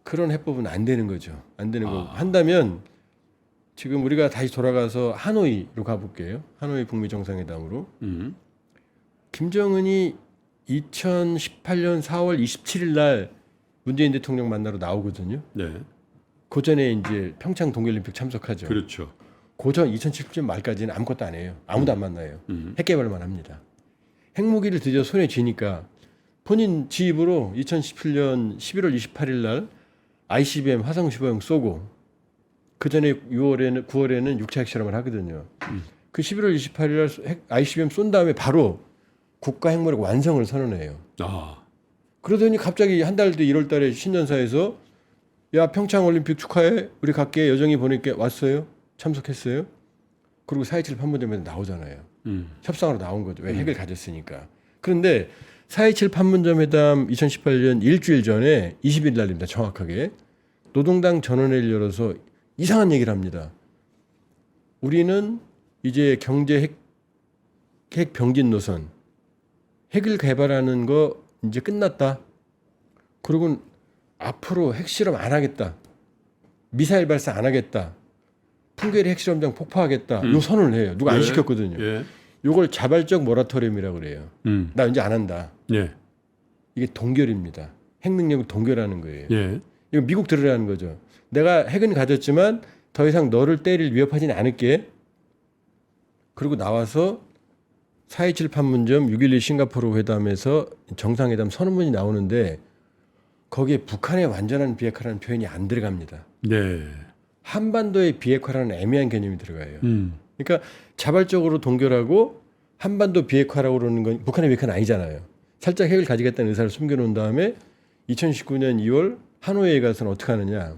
그런 해법은 안 되는 거죠. 안 되는 거고 한다면 지금 우리가 다시 돌아가서 하노이로 가볼게요. 하노이 북미 정상회담으로 김정은이 2018년 4월 27일 날 문재인 대통령 만나러 나오거든요. 네. 그 전에 이제 평창 동계올림픽 참석하죠. 그렇죠. 고전 2017년 말까지는 아무것도 안 해요. 아무도 안 만나요. 핵 개발만 합니다. 핵무기를 드디어 손에 쥐니까 본인 지 입으로 2017년 11월 28일 날 ICBM 화성 15형 쏘고 그 전에 9월에는 육차 핵실험을 하거든요. 그 11월 28일 날 ICBM 쏜 다음에 바로 국가 핵무력 완성을 선언해요. 아. 그러더니 갑자기 한 달 뒤 1월 달에 신년사에서 야 평창 올림픽 축하해. 우리 갈게. 여정이 보니까 왔어요. 참석했어요. 그리고 4.27 판문점에서 나오잖아요. 협상으로 나온 거죠. 왜 핵을 가졌으니까. 그런데 4.27 판문점 회담 2018년 일주일 전에 20일 날입니다. 정확하게. 노동당 전원회의를 열어서 이상한 얘기를 합니다. 우리는 이제 경제 핵 병진 노선, 핵을 개발하는 거 이제 끝났다. 그리고 앞으로 핵실험 안 하겠다. 미사일 발사 안 하겠다. 풍계리 핵실험장 폭파하겠다. 요 선언을 해요. 누가 안 시켰거든요. 예. 요걸 자발적 모라토리움이라고 그래요. 나 이제 안 한다. 예. 이게 동결입니다. 핵 능력을 동결하는 거예요. 예. 이거 미국 들으라는 거죠. 내가 핵은 가졌지만 더 이상 너를 때릴 위협하지는 않을게. 그리고 나와서 4.27 판문점 6.12 싱가포르 회담에서 정상회담 선언문이 나오는데 거기에 북한의 완전한 비핵화라는 표현이 안 들어갑니다. 네. 한반도의 비핵화라는 애매한 개념이 들어가요. 그러니까 자발적으로 동결하고 한반도 비핵화라고 그러는 건 북한의 비핵화는 아니잖아요. 살짝 핵을 가지겠다는 의사를 숨겨놓은 다음에 2019년 2월 하노이에 가서는 어떻게 하느냐.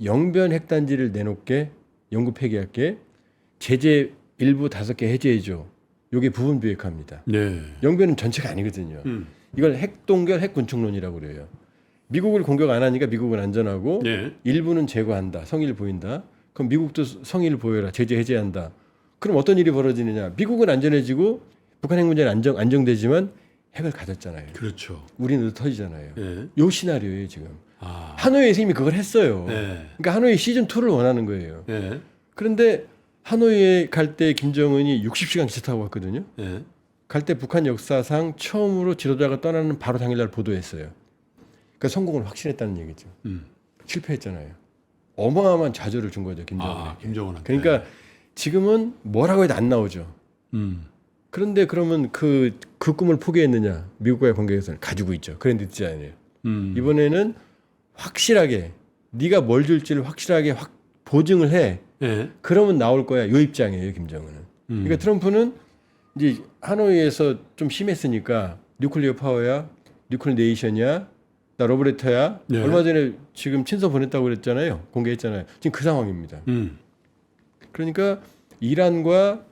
영변 핵단지를 내놓게 영구 폐기할게 제재 일부 5개 해제해줘. 이게 부분 비핵화입니다. 네. 영변은 전체가 아니거든요. 이걸 핵동결 핵군축론이라고 그래요. 미국을 공격 안 하니까 미국은 안전하고 네. 일부는 제거한다. 성의를 보인다. 그럼 미국도 성의를 보여라. 제재 해제한다. 그럼 어떤 일이 벌어지느냐. 미국은 안전해지고 북한 핵 문제는 안정되지만 핵을 가졌잖아요. 그렇죠. 우리는 터지잖아요. 예. 요 시나리오예요 지금. 아. 하노이에서 이미 그걸 했어요. 네. 그러니까 하노이 시즌2를 원하는 거예요. 예. 그런데 하노이에 갈 때 김정은이 60시간 기차 타고 갔거든요. 예. 갈 때 북한 역사상 처음으로 지도자가 떠나는 바로 당일날 보도했어요. 그러니까 성공을 확신했다는 얘기죠. 실패했잖아요. 어마어마한 좌절을 준 거죠 김정은에게. 아, 김정은한테. 그러니까 지금은 뭐라고 해도 안 나오죠. 그런데 그러면 그 꿈을 포기했느냐? 미국과의 관계에서는 가지고 있죠. 그런데 듣지 않아요. 이번에는 확실하게 네가 뭘 줄지를 확실하게 보증을 해. 예. 그러면 나올 거야. 요 입장이에요, 김정은은. 그러니까 트럼프는 이제 하노이에서 좀 심했으니까 뉴클리어 파워야, 뉴클리어 네이션이야, 나 러브레터야. 네. 얼마 전에 지금 친서 보냈다고 그랬잖아요. 공개했잖아요. 지금 그 상황입니다. 그러니까 이란과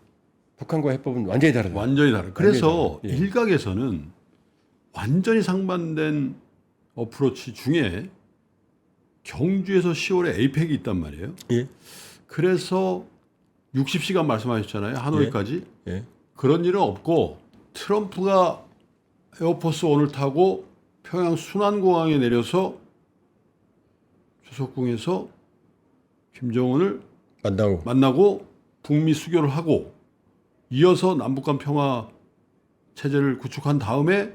북한과 해법은 완전히 다르다. 완전히 다르. 그래서 완전히 다르다. 예. 일각에서는 완전히 상반된 어프로치 중에 경주에서 10월에 에이펙이 있단 말이에요. 예. 그래서 60시간 말씀하셨잖아요. 하노이까지. 예. 그런 일은 없고 트럼프가 에어포스 원을 타고 평양 순안공항에 내려서 주석궁에서 김정은을 만나고 북미 수교를 하고 이어서 남북 간 평화 체제를 구축한 다음에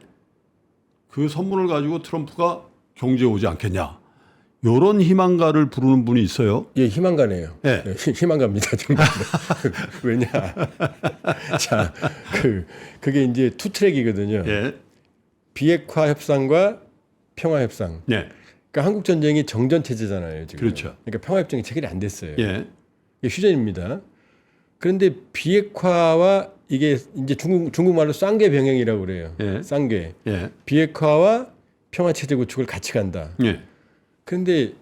그 선물을 가지고 트럼프가 경제에 오지 않겠냐. 이런 희망가를 부르는 분이 있어요. 예, 희망가네요. 네. 네, 희망가입니다. 정말. 왜냐? 자, 그게 이제 투 트랙이거든요. 예. 비핵화 협상과 평화 협상. 네. 그러니까 한국 전쟁이 정전 체제잖아요, 지금. 그렇죠. 그러니까 평화 협정이 체결이 안 됐어요. 예. 이게 휴전입니다. 그런데 비핵화와 이게 이제 중국말로 쌍계 병행이라고 그래요. 예. 쌍계. 예. 비핵화와 평화 체제 구축을 같이 간다. 예. 그런데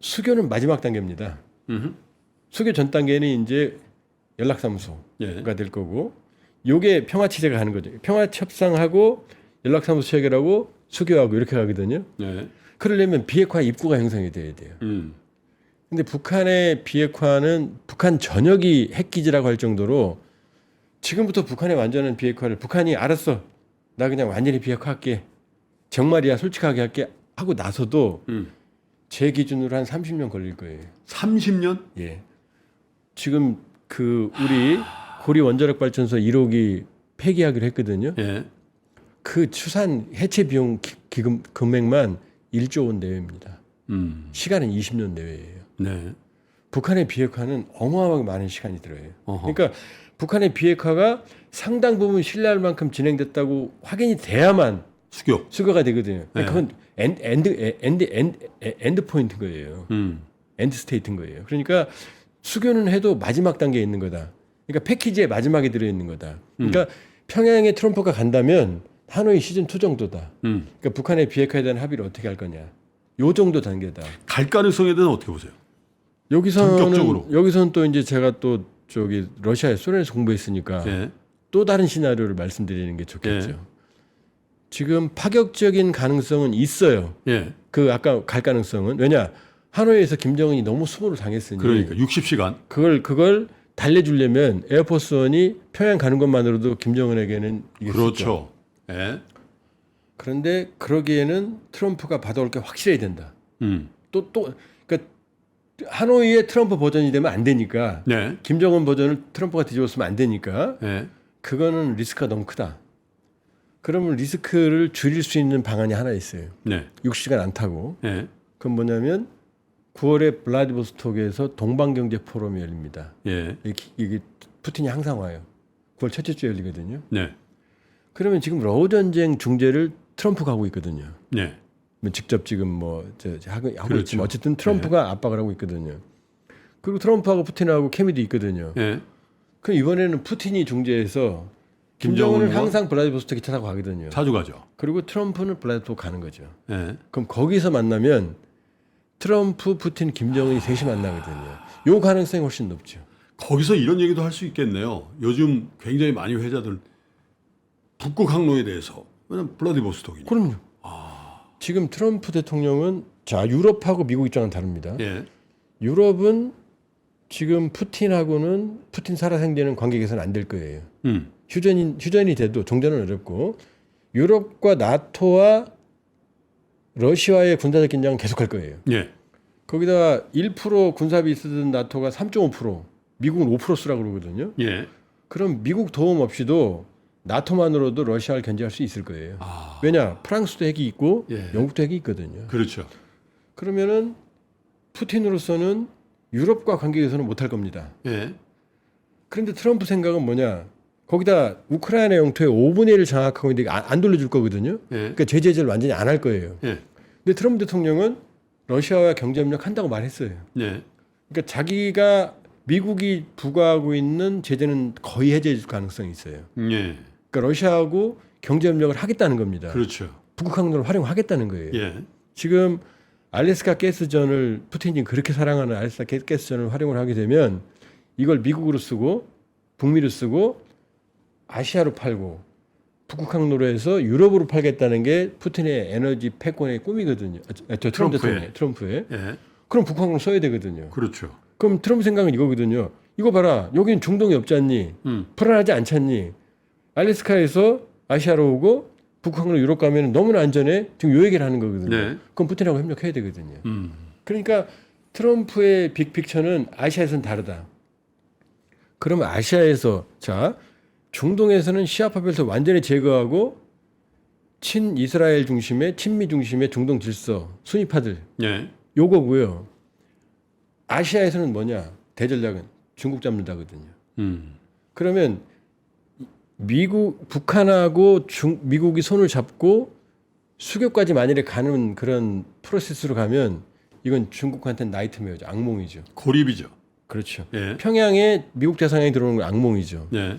수교는 마지막 단계입니다. 음흠. 수교 전 단계는 이제 연락사무소가 예. 될 거고, 요게 평화 체제가 가는 거죠. 평화 협상하고 연락사무소 체결하고 수교하고 이렇게 가거든요. 예. 그러려면 비핵화 입구가 형성이 돼야 돼요. 근데 북한의 비핵화는 북한 전역이 핵기지라고 할 정도로 지금부터 북한의 완전한 비핵화를 북한이 알았어. 나 그냥 완전히 비핵화할게. 정말이야 솔직하게 할게 하고 나서도 제 기준으로 한 30년 걸릴 거예요. 30년? 예. 지금 그 우리 고리 원자력 발전소 1호기 폐기하기로 했거든요. 예. 그 추산 해체 비용 기금 금액만 1조 원 내외입니다. 시간은 20년 내외예요. 네. 북한의 비핵화는 어마어마하게 많은 시간이 들어요. 어허. 그러니까 북한의 비핵화가 상당 부분 신뢰할 만큼 진행됐다고 확인이 돼야만 수교. 수교가 되거든요. 네. 그건 엔드 포인트인 거예요. 엔드 스테이트인 거예요. 그러니까 수교는 해도 마지막 단계에 있는 거다. 그러니까 패키지의 마지막에 들어 있는 거다. 그러니까 평양에 트럼프가 간다면 하노이 시즌 2 정도다. 그러니까 북한의 비핵화에 대한 합의를 어떻게 할 거냐. 요 정도 단계다. 갈 가능성에 대해서 어떻게 보세요? 본격적으로. 여기서는 또 이제 제가 또 저기 러시아에 소련에서 공부했으니까 예. 또 다른 시나리오를 말씀드리는 게 좋겠죠. 예. 지금 파격적인 가능성은 있어요. 예. 그 아까 갈 가능성은 왜냐 하노이에서 김정은이 너무 수모를 당했으니 그러니까 60시간. 그걸 달래주려면 에어포스원이 평양 가는 것만으로도 김정은에게는 이게 쉽죠. 그렇죠. 예. 그런데 그러기에는 트럼프가 받아올 게 확실해야 된다. 또 그러니까 하노이의 트럼프 버전이 되면 안 되니까 네. 김정은 버전을 트럼프가 뒤집었으면 안 되니까 예. 그거는 리스크가 너무 크다. 그러면 리스크를 줄일 수 있는 방안이 하나 있어요. 네. 60시간 안 타고. 예. 그건 뭐냐면 9월에 블라디보스톡에서 동방경제 포럼이 열립니다. 예. 이게 푸틴이 항상 와요. 9월 첫째 주에 열리거든요. 네. 그러면 지금 러우 전쟁 중재를 트럼프가 하고 있거든요. 네. 뭐 직접 지금 하고 그렇죠. 있지만 어쨌든 트럼프가 압박을 하고 있거든요. 그리고 트럼프하고 푸틴하고 케미도 있거든요. 예. 그럼 이번에는 푸틴이 중재해서 김정은을 김정은과? 항상 블라디보스톡에 찾아고 가거든요. 자주 가죠. 그리고 트럼프는 블라디보스톡 가는 거죠. 예. 그럼 거기서 만나면 트럼프, 푸틴, 김정은이 셋이 만나거든요. 요 가능성이 훨씬 높죠. 거기서 이런 얘기도 할 수 있겠네요. 요즘 굉장히 많이 회자들 북극 항로에 대해서 왜냐면 블라디보스톡이니까. 그럼요. 지금 트럼프 대통령은 자 유럽하고 미국 입장은 다릅니다. 예. 유럽은 지금 푸틴하고는 푸틴 살아생전은 관계 개선 안 될 거예요. 휴전이 돼도 종전은 어렵고 유럽과 나토와 러시아의 군사적 긴장은 계속할 거예요. 예. 거기다가 1% 군사비 쓰던 나토가 3.5%, 미국은 5% 쓰라고 그러거든요. 예. 그럼 미국 도움 없이도 나토만으로도 러시아를 견제할 수 있을 거예요. 왜냐? 프랑스도 핵이 있고 예. 영국도 핵이 있거든요. 그렇죠. 그러면은 푸틴으로서는 유럽과 관계 개선은 못할 겁니다. 예. 그런데 트럼프 생각은 뭐냐? 거기다 우크라이나 영토의 5분의 1을 장악하고 있는데 안 돌려줄 거거든요. 예. 그러니까 제재를 완전히 안 할 거예요. 예. 근데 트럼프 대통령은 러시아와 경제협력 한다고 말했어요. 네. 그러니까 자기가 미국이 부과하고 있는 제재는 거의 해제해줄 가능성이 있어요. 예. 그러니까 러시아하고 경제 협력을 하겠다는 겁니다. 그렇죠. 북극 항로를 활용하겠다는 거예요. 예. 지금 알래스카 가스전을 푸틴이 그렇게 사랑하는 알래스카 가스전을 활용을 하게 되면 이걸 미국으로 쓰고 북미로 쓰고 아시아로 팔고 북극 항로로 해서 유럽으로 팔겠다는 게 푸틴의 에너지 패권의 꿈이거든요. 트럼프의. 예. 그럼 북극 항로 써야 되거든요. 그렇죠. 그럼 트럼프 생각은 이거거든요. 이거 봐라. 여기는 중동이 없지 않니? 불안하지 않잖니? 알래스카에서 아시아로 오고 북극 항로 유럽 가면 너무나 안전해. 지금 요 얘기를 하는 거거든요. 네. 그럼 푸틴하고 협력해야 되거든요. 그러니까 트럼프의 빅픽처는 아시아에서는 다르다. 그러면 아시아에서 자 중동에서는 시아파벨트 완전히 제거하고 친이스라엘 중심의 친미 중심의 중동 질서 순위파들 예. 요거고요. 아시아에서는 뭐냐 대전략은 중국 잡는다거든요. 그러면 북한하고 미국이 손을 잡고 수교까지 만일에 가는 그런 프로세스로 가면 이건 중국한테는 나이트메어죠. 악몽이죠. 고립이죠. 그렇죠. 예. 평양에 미국 대상이 들어오는 건 악몽이죠. 예.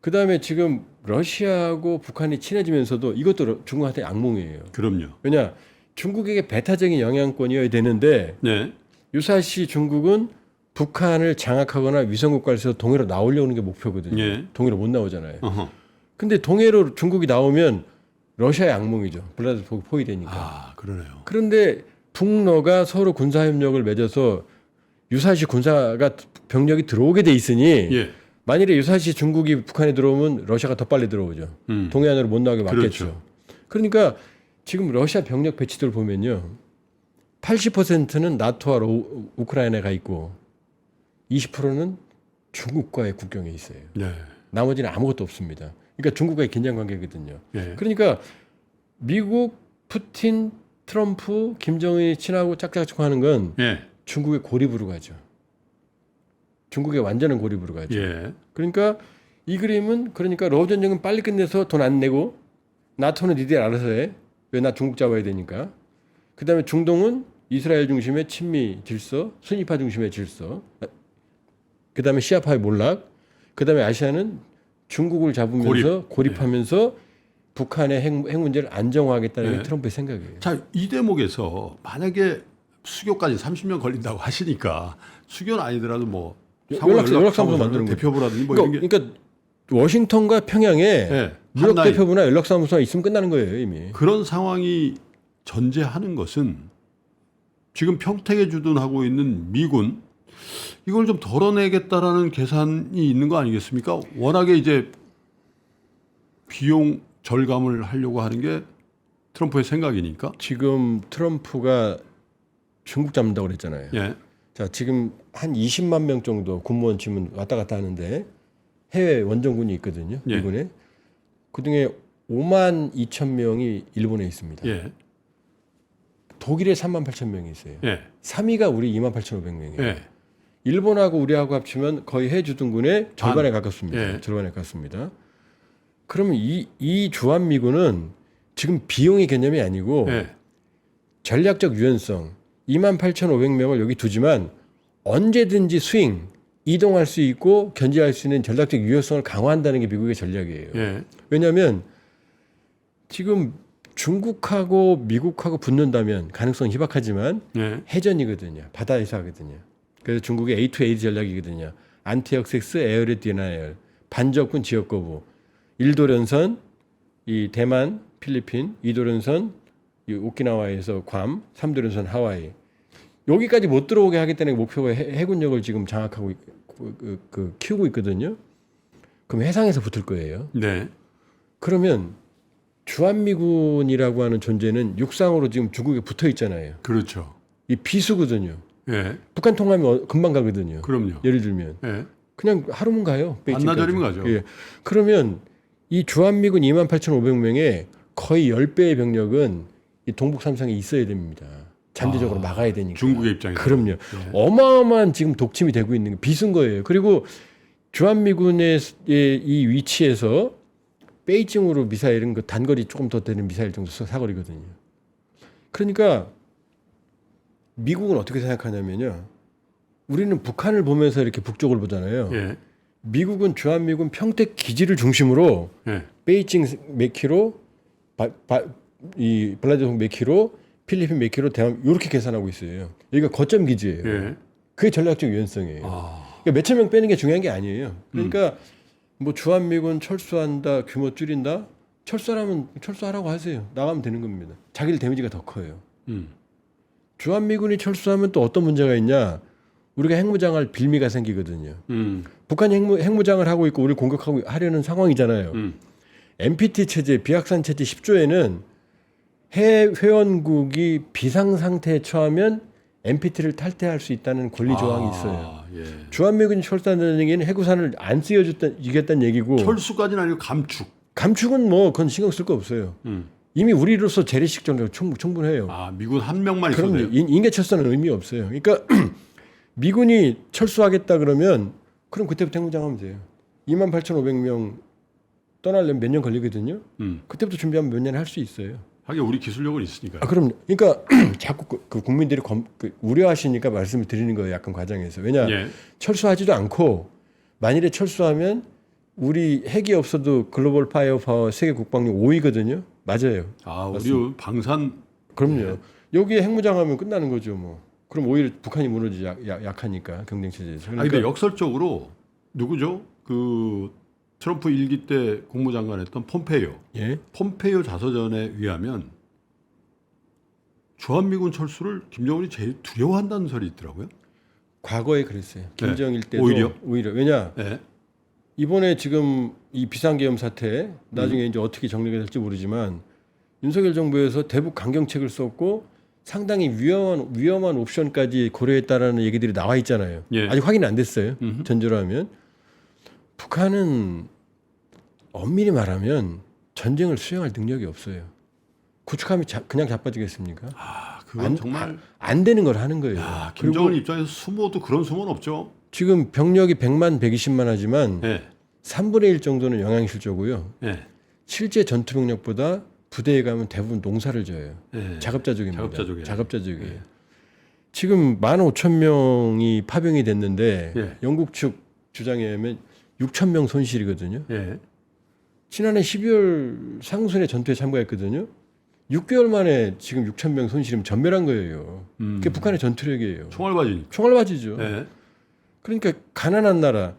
그다음에 지금 러시아하고 북한이 친해지면서도 이것도 중국한테 악몽이에요. 그럼요. 왜냐 중국에게 배타적인 영향권이어야 되는데 예. 유사시 중국은 북한을 장악하거나 위성국가에서 동해로 나오려고 하는 게 목표거든요. 예. 동해로 못 나오잖아요. 어허. 근데 동해로 중국이 나오면 러시아의 악몽이죠. 블라디보스토크 포위되니까. 아, 그러네요. 그런데 북러가 서로 군사협력을 맺어서 유사시 군사가 병력이 들어오게 돼 있으니 예. 만일에 유사시 중국이 북한에 들어오면 러시아가 더 빨리 들어오죠. 동해안으로 못 나오게 막겠죠. 그렇죠. 그러니까 지금 러시아 병력 배치들 보면요. 80%는 나토와 우크라이나에 가 있고 20%는 중국과의 국경에 있어요. 네. 나머지는 아무것도 없습니다. 그러니까 중국과의 긴장 관계거든요. 예. 그러니까 미국, 푸틴, 트럼프, 김정은이 친하고 짝짝짝 하는 건 예. 중국의 고립으로 가죠. 중국의 완전한 고립으로 가죠. 예. 그러니까 이 그림은 그러니까 러우 전쟁은 빨리 끝내서 돈 안 내고 나토는 니들 알아서 해. 왜 나 중국 잡아야 되니까. 그다음에 중동은 이스라엘 중심의 친미 질서, 순위파 중심의 질서. 그다음에 시아파의 몰락. 그다음에 아시아는 중국을 잡으면서 고립하면서 북한의 핵 문제를 안정화하겠다는 게 트럼프의 생각이에요. 자, 이 대목에서 만약에 수교까지 30년 걸린다고 하시니까 수교는 아니더라도 뭐 연락사무소 만드는 거죠. 대표부라든지 뭐 그러니까, 이런 게 그러니까 워싱턴과 평양에 예, 무역 한라인. 대표부나 연락사무소가 있으면 끝나는 거예요 이미. 그런 상황이 전제하는 것은 지금 평택에 주둔하고 있는 미군 이걸 좀 덜어내겠다라는 계산이 있는 거 아니겠습니까? 워낙에 이제 비용 절감을 하려고 하는 게 트럼프의 생각이니까. 지금 트럼프가 중국 잡는다고 그랬잖아요. 예. 자 지금 한 20만 명 정도 군무원 지문 왔다 갔다 하는데 해외 원정군이 있거든요. 예. 미군에. 그중에 5만 2천 명이 일본에 있습니다. 예. 독일에 3만 8천 명이 있어요. 예. 3위가 우리 2만 8,500명이에요. 예. 일본하고 우리하고 합치면 거의 해주둔군의 절반에 가깝습니다. 예. 절반에 가깝습니다. 그러면 이 주한미군은 지금 비용의 개념이 아니고 예. 전략적 유연성 28,500명을 여기 두지만 언제든지 스윙 이동할 수 있고 견제할 수 있는 전략적 유연성을 강화한다는 게 미국의 전략이에요. 예. 왜냐하면 지금 중국하고 미국하고 붙는다면 가능성이 희박하지만 예. 해전이거든요. 바다에서 하거든요. 그래서 중국의 A2A 전략이거든요. 안티억세스 에어리 디나이얼, 반접근 지역 거부, 1도련선, 이 대만, 필리핀, 2도련선, 이 오키나와에서 괌, 3도련선 하와이. 여기까지 못 들어오게 하겠다는 목표가 해군력을 지금 장악하고 키우고 있거든요. 그럼 해상에서 붙을 거예요. 네. 그러면 주한미군이라고 하는 존재는 육상으로 지금 중국에 붙어 있잖아요. 그렇죠. 이 비수거든요. 예. 북한 통하면 금방 가거든요. 그럼요. 예를 들면 예. 그냥 하루면 가요. 베이징까지. 반나절이면 가죠. 예. 그러면 이 주한미군 28,500명의 거의 10배의 병력은 이 동북 삼성에 있어야 됩니다. 잠재적으로 막아야 되니까. 중국의 입장에서. 그럼요. 어마어마한 지금 독침이 되고 있는 게 비순 거예요. 그리고 주한미군의 이 위치에서 베이징으로 미사일은 그 단거리 조금 더 되는 미사일 정도 사거리거든요. 그러니까 미국은 어떻게 생각하냐면요. 우리는 북한을 보면서 이렇게 북쪽을 보잖아요. 예. 미국은 주한미군 평택 기지를 중심으로 예. 베이징 몇 킬로, 이 블라디보스톡 몇 킬로, 필리핀 몇 킬로, 대만 이렇게 계산하고 있어요. 여기가 거점 기지예요. 예. 그게 전략적 유연성이에요. 아. 그러니까 몇천 명 빼는 게 중요한 게 아니에요. 그러니까 뭐 주한미군 철수한다, 규모 줄인다, 철수하라면 철수하라고 하세요. 나가면 되는 겁니다. 자기들 데미지가 더 커요. 주한미군이 철수하면 또 어떤 문제가 있냐? 우리가 핵무장할 빌미가 생기거든요. 북한이 핵무장을 하고 있고 우리를 공격하고 하려는 상황이잖아요. NPT 체제, 비확산 체제 10조에는 해외 회원국이 비상 상태에 처하면 NPT를 탈퇴할 수 있다는 권리 조항이 있어요. 예. 주한미군이 철수한다는 얘기는 해구산을 안 쓰여주겠다는 얘기고 철수까지는 아니고 감축. 감축은 뭐 그건 신경 쓸 거 없어요. 이미 우리로서 재래식 정도가 충분해요. 아, 미군 한 명만 있어도 그럼요. 돼요? 인계 철수는 의미 없어요. 그러니까 미군이 철수하겠다 그러면 그럼 그때부터 핵무장하면 돼요. 28,500명 떠나려면 몇 년 걸리거든요. 그때부터 준비하면 몇 년에 할 수 있어요. 하긴 우리 기술력은 있으니까요. 아, 그럼 그러니까 자꾸 그 국민들이 우려하시니까 말씀을 드리는 거예요. 약간 과장해서. 왜냐 예. 철수하지도 않고 만일에 철수하면 우리 핵이 없어도 글로벌 파이어 파워 세계 국방력 5위거든요. 맞아요. 아, 우리 맞습니다. 방산. 그럼요. 여기에 핵무장하면 끝나는 거죠, 뭐. 그럼 오히려 북한이 무너지지 약하니까 경쟁 체제에서. 그러니까. 근데 역설적으로 누구죠? 그 트럼프 1기 때 국무장관 했던 폼페이오. 예? 폼페이오 자서전에 의하면 주한미군 철수를 김정은이 제일 두려워한다는 설이 있더라고요. 과거에 그랬어요. 김정일 때도 오히려 왜냐 예. 이번에 지금 이 비상계엄 사태 나중에 이제 어떻게 정리가 될지 모르지만 윤석열 정부에서 대북 강경책을 썼고 상당히 위험한 옵션까지 고려했다라는 얘기들이 나와 있잖아요. 예. 아직 확인 안 됐어요. 전제로 하면 북한은 엄밀히 말하면 전쟁을 수행할 능력이 없어요. 구축하면 그냥 자빠지겠습니까? 아, 그건 정말 안 되는 걸 하는 거예요. 야, 김정은 입장에서 수모도 그런 수모는 없죠. 지금 병력이 100만, 120만 하지만 예. 3분의 1 정도는 영양실조고요. 예. 실제 전투 병력보다 부대에 가면 대부분 농사를 져요. 예. 작업자족입니다. 작업자족이에요. 작업자족이에요. 예. 지금 15,000명이 파병이 됐는데 예. 영국 측 주장에 의하면 6,000명 손실이거든요. 예. 지난해 12월 상순에 전투에 참가했거든요. 6개월 만에 지금 6,000명 손실이면 전멸한 거예요. 그게 북한의 전투력이에요. 총알바지. 총알바지죠. 예. 그러니까 가난한 나라,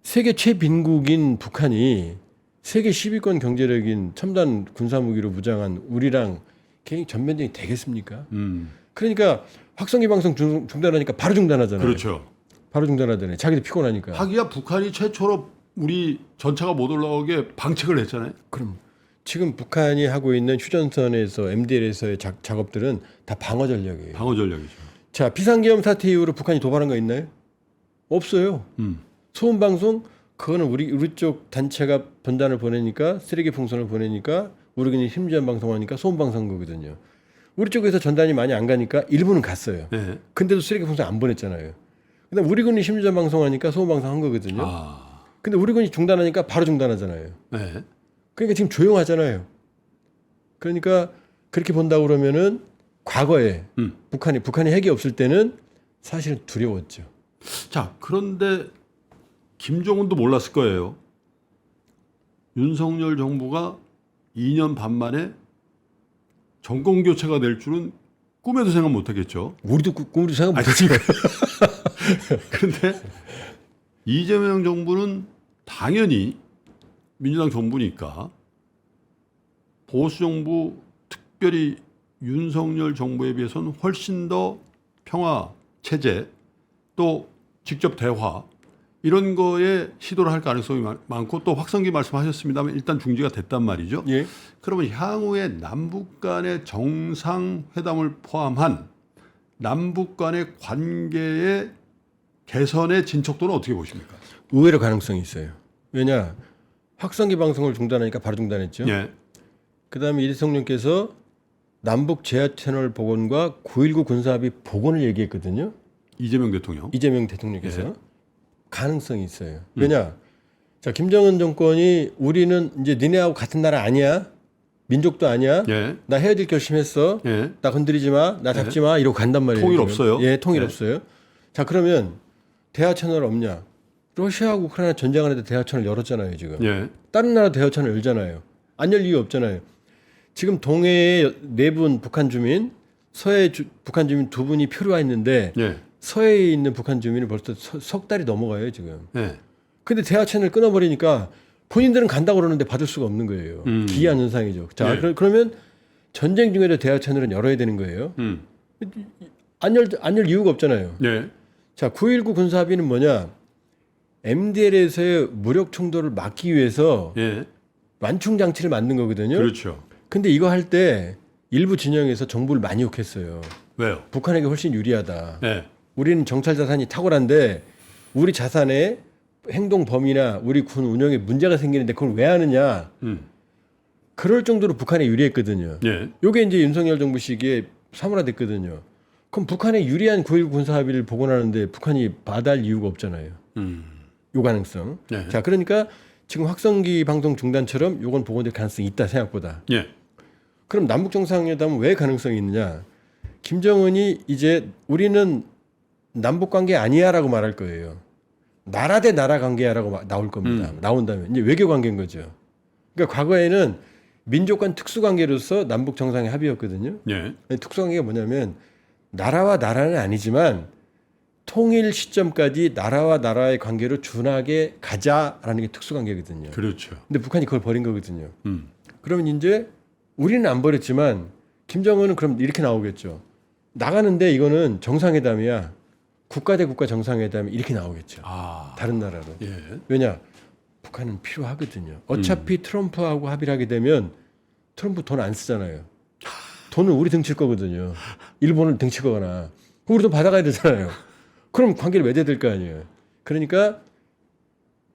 세계 최빈국인 북한이 세계 10위권 경제력인 첨단 군사무기로 무장한 우리랑 굉장히 전면전이 되겠습니까? 그러니까 확성기 방송 중단하니까 바로 중단하잖아요. 그렇죠. 바로 중단하잖아요. 자기도 피곤하니까. 하기야 북한이 최초로 우리 전차가 못 올라오게 방책을 했잖아요. 그럼 지금 북한이 하고 있는 휴전선에서 MDL에서의 작업들은 다 방어 전략이에요. 방어 전략이죠. 자, 비상계엄 사태 이후로 북한이 도발한 거 있나요? 없어요. 소음 방송 그거는 우리 쪽 단체가 분단을 보내니까 쓰레기 풍선을 보내니까 우리군이 심지어 방송하니까 소음 방송 거거든요. 우리 쪽에서 전단이 많이 안 가니까 일부는 갔어요. 예. 근데도 쓰레기 풍선 안 보냈잖아요. 근데 우리 군이 심지어 방송하니까 소음 방송 한 거거든요. 아. 근데 우리 군이 중단하니까 바로 중단하잖아요. 예. 그러니까 지금 조용하잖아요. 그러니까 그렇게 본다고 그러면은 과거에 북한이 핵이 없을 때는 사실은 두려웠죠. 자, 그런데 김정은도 몰랐을 거예요. 윤석열 정부가 2년 반 만에 정권 교체가 될 줄은 꿈에도 생각 못 하겠죠. 우리도 우리 생각 못했어요. 그런데 이재명 정부는 당연히 민주당 정부니까 보수 정부 특별히 윤석열 정부에 비해서는 훨씬 더 평화 체제 또 직접 대화 이런 거에 시도를 할 가능성이 많고 또 확성기 말씀하셨습니다만 일단 중지가 됐단 말이죠. 예. 그러면 향후에 남북 간의 정상회담을 포함한 남북 간의 관계의 개선의 진척도는 어떻게 보십니까? 의외로 가능성이 있어요. 왜냐 확성기 방송을 중단하니까 바로 중단했죠. 예. 그다음에 이 대통령께서 남북 제야 채널 복원과 9.19 군사합의 복원을 얘기했거든요. 이재명 대통령. 이재명 대통령께서 예. 가능성이 있어요. 왜냐 자 김정은 정권이 우리는 이제 니네하고 같은 나라 아니야, 민족도 아니야. 예. 나 헤어질 결심했어. 예. 나 건드리지 마, 나 잡지 마 이러고 간단 말이에요. 통일 지금. 없어요? 예, 통일 예. 없어요. 자 그러면 대화 채널 없냐? 러시아하고 우크라이나 전쟁하는데 대화 채널 열었잖아요, 지금. 예. 다른 나라 대화 채널 열잖아요. 안 열 이유 없잖아요. 지금 동해에 4분 북한 주민, 서해 북한 주민 2분이 표류와 있는데 예. 서해에 있는 북한 주민은 벌써 석 달이 넘어가요, 지금. 예. 근데 대화 채널 끊어버리니까 본인들은 간다고 그러는데 받을 수가 없는 거예요. 기이한 현상이죠. 자, 예. 그러면 전쟁 중에도 대화 채널은 열어야 되는 거예요. 안 열 이유가 없잖아요. 예. 자, 9.19 군사합의는 뭐냐? MDL에서의 무력 충돌을 막기 위해서 예. 완충 장치를 만든 거거든요. 그렇죠. 근데 이거 할 때 일부 진영에서 정부를 많이 욕했어요. 왜요? 북한에게 훨씬 유리하다. 예. 우리는 정찰 자산이 탁월한데 우리 자산에 행동 범위나 우리 군 운영에 문제가 생기는데 그걸 왜 하느냐? 그럴 정도로 북한에 유리했거든요. 예. 요게 이제 윤석열 정부 시기에 사문화됐거든요. 그럼 북한에 유리한 9.19 군사합의를 복원하는데 북한이 받아할 이유가 없잖아요. 요 가능성. 네. 자, 그러니까 지금 확성기 방송 중단처럼 요건 복원될 가능성이 있다 생각보다. 예. 그럼 남북 정상회담은 왜 가능성이 있느냐? 김정은이 이제 우리는 남북 관계 아니야라고 말할 거예요. 나라 대 나라 관계야라고 나올 겁니다. 나온다면 이제 외교 관계인 거죠. 그러니까 과거에는 민족 간 특수 관계로서 남북 정상회 합의였거든요. 예. 특수 관계가 뭐냐면 나라와 나라는 아니지만 통일 시점까지 나라와 나라의 관계로 준하게 가자라는 게 특수 관계거든요. 그렇죠. 근데 북한이 그걸 버린 거거든요. 그러면 이제 우리는 안 버렸지만 김정은은 그럼 이렇게 나오겠죠. 나가는데 이거는 정상회담이야. 국가 대 국가 정상회담이 이렇게 나오겠죠. 아. 다른 나라로. 예. 왜냐? 북한은 필요하거든요. 어차피 트럼프하고 합의를 하게 되면 트럼프 돈 안 쓰잖아요. 돈은 우리 등칠 거거든요. 일본을 등칠 거거나. 그럼 우리도 받아가야 되잖아요. 그럼 관계를 맺어야 될 거 아니에요. 그러니까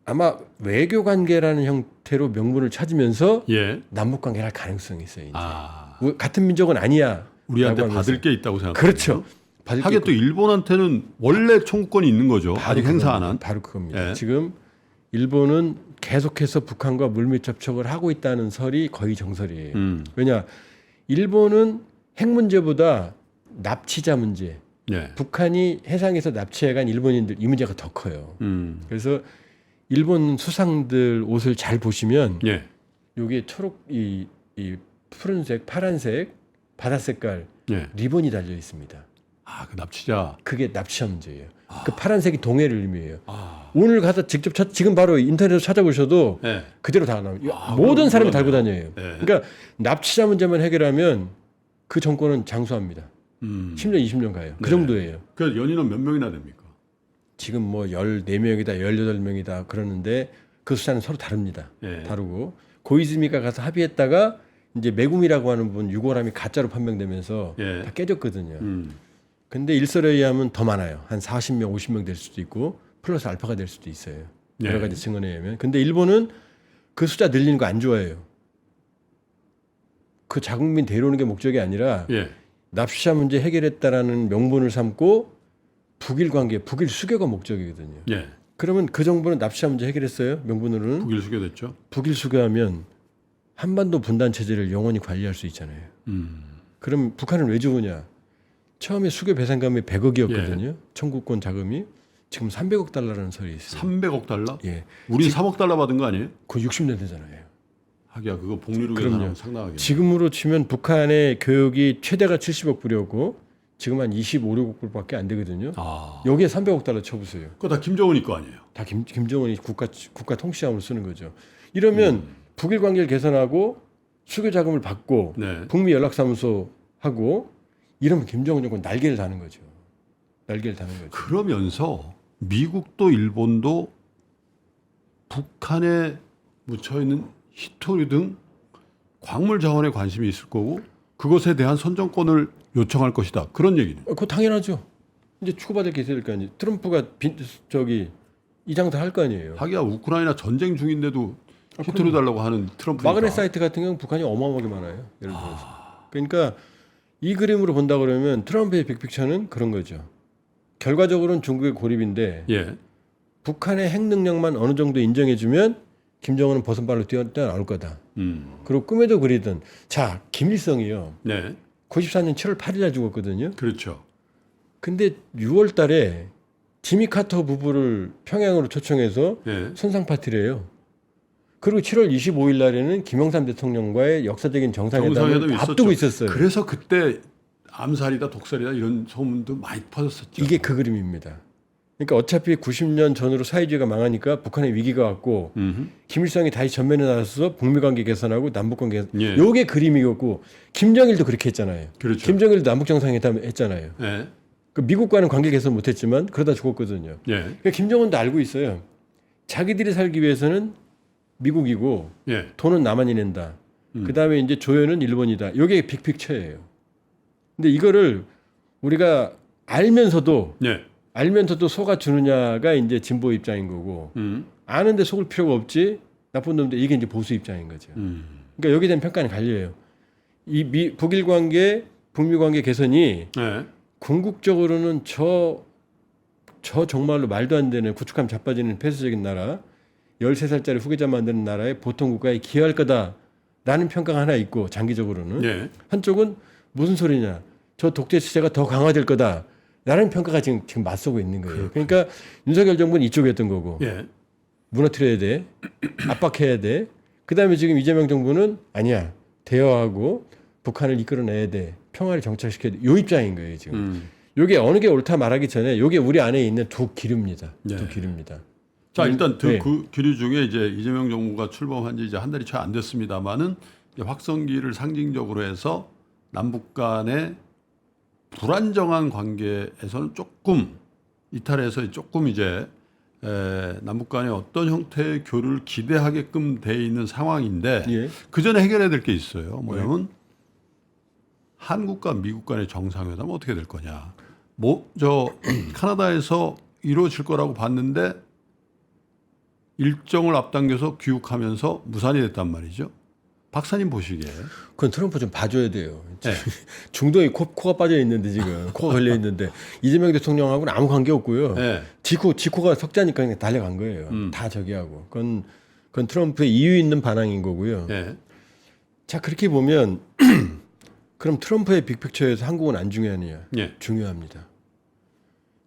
아마 외교 관계라는 형태로 명분을 찾으면서 예. 남북 관계를 할 가능성이 있어요. 이제. 아. 같은 민족은 아니야. 우리한테 라고 하면서. 받을 게 있다고 생각. 그렇죠. 받을 게 하긴 또 일본한테는 원래 청구권이 있는 거죠. 바로 아직 행사 안 그겁니다. 한. 바로 그겁니다. 예. 지금 일본은 계속해서 북한과 물밑 접촉을 하고 있다는 설이 거의 정설이에요. 왜냐? 일본은 핵 문제보다 납치자 문제, 예. 북한이 해상에서 납치해간 일본인들 이 문제가 더 커요. 그래서 일본 수상들 옷을 잘 보시면 예. 여기에 초록 이 푸른색, 파란색, 바다 색깔 예. 리본이 달려 있습니다. 아, 그 납치자. 그게 납치자 문제예요. 그 파란색이 동해를 의미해요. 아. 오늘 가서 직접 지금 바로 인터넷에서 찾아보셔도 예. 그대로 다 나와요. 아, 모든 사람이 그러네요. 달고 다녀요. 예. 그러니까 납치자 문제만 해결하면 그 정권은 장수합니다. 10년, 20년 가요. 그 네. 정도예요. 그 연인은 몇 명이나 됩니까? 지금 뭐 14명이다, 18명이다 그러는데 그 숫자는 서로 다릅니다. 예. 다르고 고이즈미가 가서 합의했다가 이제 매국이라고 하는 분 6월함이 가짜로 판명되면서 예. 다 깨졌거든요. 근데 일설에 의하면 더 많아요. 한 40명, 50명 될 수도 있고 플러스 알파가 될 수도 있어요. 예. 여러 가지 증언에 의하면. 근데 일본은 그 숫자 늘리는 거 안 좋아해요. 그 자국민 데려오는 게 목적이 아니라 예. 납치자 문제 해결했다라는 명분을 삼고 북일 관계, 북일 수교가 목적이거든요. 예. 그러면 그 정부는 납치자 문제 해결했어요. 명분으로는 북일 수교됐죠. 북일 수교하면 한반도 분단 체제를 영원히 관리할 수 있잖아요. 그럼 북한은 왜 죽으냐? 처음에 수교 배상금이 100억이었거든요. 청구권 자금이 지금 300억 달러라는 설이 있어요. 300억 달러? 예, 우린 3억 달러 받은 거 아니에요? 거의 60년 되잖아요. 하기야 그거 복리로 그럼요. 계산하면 상당하게. 지금으로 치면 북한의 교육이 최대가 70억 불이었고 지금 한 25, 6억 불밖에 안 되거든요. 아. 여기에 300억 달러 쳐보세요. 그거 다 김정은이 거 아니에요? 다 김정은이 국가 통치자금을 쓰는 거죠. 이러면 북일 관계를 개선하고 수교 자금을 받고 네. 북미 연락사무소 하고 이러면 김정은 정권 날개를 다는 거죠. 날개를 다는 거죠. 그러면서 미국도 일본도 북한에 묻혀 있는 히토류 등 광물 자원에 관심이 있을 거고 그것에 대한 선정권을 요청할 것이다. 그런 얘기는. 그거 당연하죠. 이제 추구받을 게 있을 거 아니에요. 트럼프가 이 장사 할 거 아니에요. 하기야 우크라이나 전쟁 중인데도 히토류 달라고 하는 트럼프니까. 마그넷 사이트 같은 경우는 북한이 어마어마하게 많아요. 예를 들어서. 그러니까 이 그림으로 본다 그러면 트럼프의 빅픽처는 그런 거죠. 결과적으로는 중국의 고립인데 예. 북한의 핵 능력만 어느 정도 인정해주면 김정은은 버선발로 뛰어나올 거다. 그리고 꿈에도 그리던 자 김일성이요. 네. 94년 7월 8일 날 죽었거든요. 그렇죠. 근데 6월 달에 지미 카터 부부를 평양으로 초청해서 예. 선상 파티를 해요. 그리고 7월 25일 날에는 김영삼 대통령과의 역사적인 정상회담을 앞두고 있었어요. 그래서 그때 암살이다 독살이다 이런 소문도 많이 퍼졌었죠. 이게 그 그림입니다. 그러니까 어차피 90년 전으로 사회주의가 망하니까 북한의 위기가 왔고 김일성이 다시 전면에 나서서 북미 관계 개선하고 남북 관계 개선. 예. 요게 그림이었고 김정일도 그렇게 했잖아요. 그렇죠. 김정일도 남북 정상회담 했잖아요. 예. 그 미국과는 관계 개선 못했지만 그러다 죽었거든요. 예. 그러니까 김정은도 알고 있어요. 자기들이 살기 위해서는 미국이고 예. 돈은 남한이 낸다. 그다음에 이제 조연은 일본이다. 이게 빅픽처예요. 근데 이거를 우리가 알면서도 속아 주느냐가 이제 진보 입장인 거고 아는데 속을 필요가 없지 나쁜 놈들 이게 이제 보수 입장인 거죠. 그러니까 여기에 대한 평가는 갈려요. 이 북일 관계, 북미 관계 개선이 예. 궁극적으로는 저 정말로 말도 안 되는 구축하면 자빠지는 폐쇄적인 나라 13살짜리 후계자 만드는 나라의 보통 국가에 기여할 거다라는 평가가 하나 있고 장기적으로는 예. 한쪽은 무슨 소리냐 저 독재 체제가 더 강화될 거다라는 평가가 지금 맞서고 있는 거예요. 그러니까 윤석열 정부는 이쪽이었던 거고 예. 무너뜨려야 돼 압박해야 돼 그다음에 지금 이재명 정부는 아니야 대화하고 북한을 이끌어내야 돼 평화를 정착시켜야 돼 요 입장인 거예요 지금. 요게 어느 게 옳다 말하기 전에 요게 우리 안에 있는 두 기류입니다. 네. 두 기류입니다. 자 일단 네. 그 기류 중에 이제 이재명 정부가 출범한 지 이제 한 달이 채 안 됐습니다만은 확성기를 상징적으로 해서 남북 간의 불안정한 관계에서는 조금 이탈해서 조금 이제 남북 간의 어떤 형태의 교류를 기대하게끔 돼 있는 상황인데 예. 그 전에 해결해야 될 게 있어요. 뭐냐면 한국과 미국 간의 정상회담은 어떻게 될 거냐. 캐나다에서 이루어질 거라고 봤는데 일정을 앞당겨서 귀국하면서 무산이 됐단 말이죠. 박사님 보시기에. 그건 트럼프 좀 봐줘야 돼요. 네. 중동에 코가 빠져 있는데 지금 코가 걸려 있는데 이재명 대통령하고는 아무 관계 없고요. 네. 지코가 석자니까 그냥 달려간 거예요. 다 저기하고. 그건 트럼프의 이유 있는 반항인 거고요. 네. 자 그렇게 보면 그럼 트럼프의 빅픽처에서 한국은 안 중요하냐? 네. 중요합니다.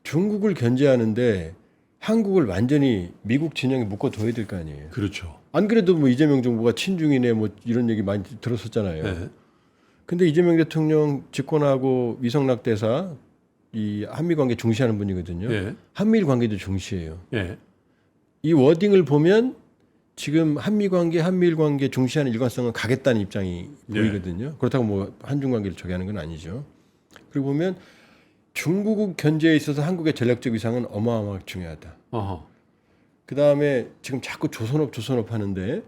중국을 견제하는데 한국을 완전히 미국 진영에 묶어둬야 될 거 아니에요. 그렇죠. 안 그래도 뭐 이재명 정부가 친중이네 뭐 이런 얘기 많이 들었었잖아요. 네. 근데 이재명 대통령 집권하고 위성락 대사 이 한미 관계 중시하는 분이거든요. 네. 한미일 관계도 중시해요. 네. 이 워딩을 보면 지금 한미일 관계 중시하는 일관성은 가겠다는 입장이 보이거든요. 그렇다고 뭐 한중 관계를 저기 하는 건 아니죠. 그리고 보면 중국 견제에 있어서 한국의 전략적 위상은 어마어마하게 중요하다. 그 다음에 지금 자꾸 조선업 하는데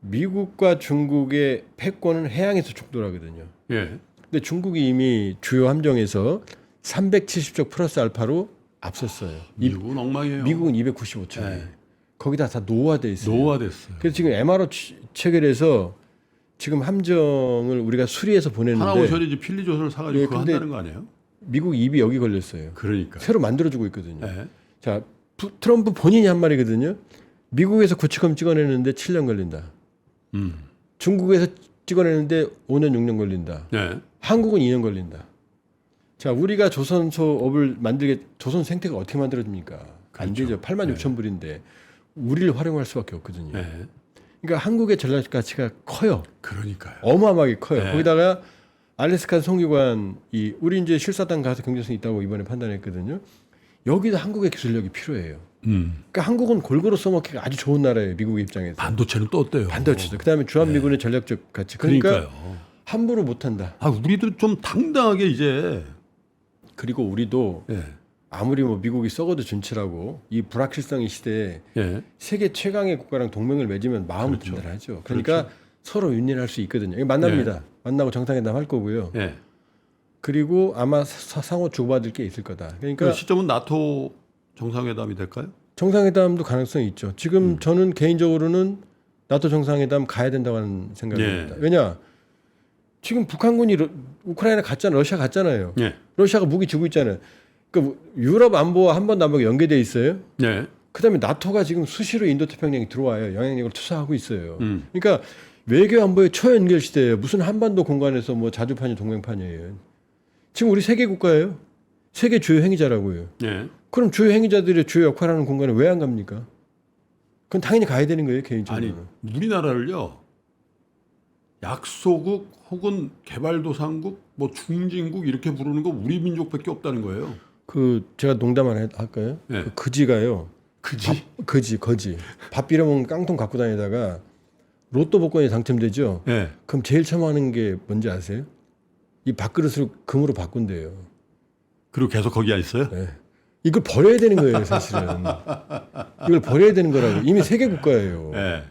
미국과 중국의 패권은 해양에서 충돌하거든요. 예. 근데 중국이 이미 주요 함정에서 370쪽 플러스 알파로 앞섰어요. 미국은 엉망이에요. 미국은 295쪽. 네. 거기다 다 노후화돼 있어요. 노후화됐어요. 그래서 지금 MRO 체결해서 지금 함정을 우리가 수리해서 보냈는데 하나오션이 필리 조선을 사가지고 예, 그거 근데 한다는 거 아니에요? 미국 입이 여기 걸렸어요. 그러니까. 새로 만들어주고 있거든요. 네. 자, 트럼프 본인이 한 말이거든요. 미국에서 구치검 찍어내는데 7년 걸린다. 중국에서 찍어내는데 5년, 6년 걸린다. 네. 한국은 2년 걸린다. 자, 우리가 조선소업을 조선 생태가 어떻게 만들어집니까? 안 그렇죠. 되죠. 8만 6천 불인데 우리를 활용할 수밖에 없거든요. 네. 그러니까 한국의 전략 가치가 커요. 그러니까요. 어마어마하게 커요. 네. 거기다가 알래스카 송유관 우리 이제 실사단 가서 경제성이 있다고 이번에 판단했거든요. 여기도 한국의 기술력이 필요해요. 그러니까 한국은 골고루 써먹기가 아주 좋은 나라예요. 미국 입장에서. 반도체는 또 어때요? 반도체도. 그다음에 주한미군의 전략적 가치. 그러니까 그러니까요. 함부로 못한다. 우리도 좀 당당하게 이제. 그리고 우리도 예. 아무리 뭐 미국이 썩어도 준치라고 이 불확실성의 시대에 예. 세계 최강의 국가랑 동맹을 맺으면 마음은 그렇죠. 든든하죠. 그러니까 서로 윈윈할 수 있거든요. 만납니다. 만나고 정상회담 할 거고요. 예. 그리고 아마 상호 주고받을 게 있을 거다. 그러니까 그 시점은 나토 정상회담이 될까요? 정상회담도 가능성이 있죠. 지금 저는 개인적으로는 나토 정상회담 가야 된다고 하는 생각입니다. 왜냐? 지금 북한군이 우크라이나 갔잖아요. 러시아 갔잖아요. 예. 러시아가 무기 주고 있잖아요. 그러니까 유럽 안보와 한반도 안보가 연계돼 있어요. 예. 그다음에 나토가 지금 수시로 인도태평양에 들어와요. 영향력을 투사하고 있어요. 그러니까 외교 안보의 초연결 시대예요. 무슨 한반도 공간에서 뭐 자주판이 동맹판이에요. 지금 우리 세계 국가예요. 세계 주요 행위자라고요. 예. 그럼 주요 행위자들이 주요 역할하는 공간에 왜 안 갑니까? 그건 당연히 가야 되는 거예요, 개인적으로. 아니 우리나라를요 약소국 혹은 개발도상국 뭐 중진국 이렇게 부르는 거 우리 민족밖에 없다는 거예요. 제가 농담 할까요? 네. 그 거지가요. 그지? 거지. 밥 비려먹는 깡통 갖고 다니다가 로또 복권에 당첨되죠. 네. 그럼 제일 처음 하는 게 뭔지 아세요? 이 밥그릇을 금으로 바꾼대요. 그리고 계속 거기 안 있어요? 네. 이걸 버려야 되는 거예요, 사실은. 이걸 버려야 되는 거라고. 이미 세계 국가예요. 네.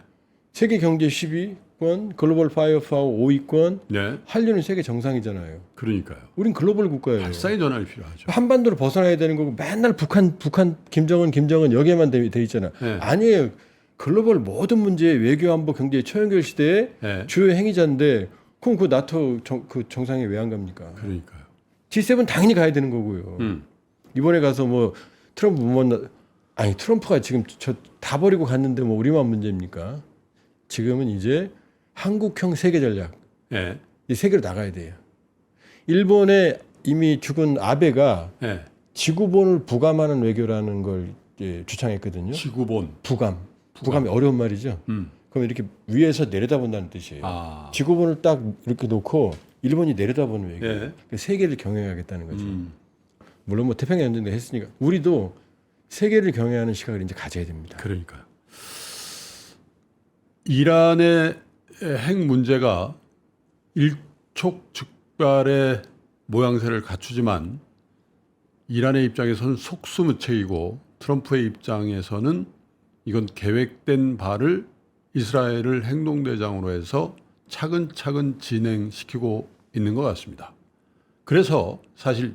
세계 경제 10위권, 글로벌 파이어파워 5위권, 네. 한류는 세계 정상이잖아요. 그러니까요. 우린 글로벌 국가예요. 발상의 전환이 필요하죠. 한반도로 벗어나야 되는 거고 맨날 북한 김정은 여기에만 돼 있잖아. 네. 아니에요. 글로벌 모든 문제 외교 안보 경제 초연결 시대에 네. 주요 행위자인데 그럼 그 나토 그 정상에 왜 안 갑니까? 그러니까요. G7 당연히 가야 되는 거고요. 이번에 가서 뭐 트럼프 못 만나 아니 트럼프가 지금 저 다 버리고 갔는데 뭐 우리만 문제입니까? 지금은 이제 한국형 세계 전략 네. 이 세계로 나가야 돼요. 일본에 이미 죽은 아베가 네. 지구본을 부감하는 외교라는 걸 이제 주창했거든요. 지구본. 부감이 어려운 말이죠. 그럼 이렇게 위에서 내려다본다는 뜻이에요. 아. 지구본을 딱 이렇게 놓고 일본이 내려다보는 외교. 네. 그러니까 세계를 경영하겠다는 거죠. 물론 뭐 태평양 전쟁도 했으니까 우리도 세계를 경영하는 시각을 이제 가져야 됩니다. 그러니까요. 이란의 핵 문제가 일촉즉발의 모양새를 갖추지만 이란의 입장에서는 속수무책이고 트럼프의 입장에서는 이건 계획된 바를 이스라엘을 행동대장으로 해서 차근차근 진행시키고 있는 것 같습니다. 그래서 사실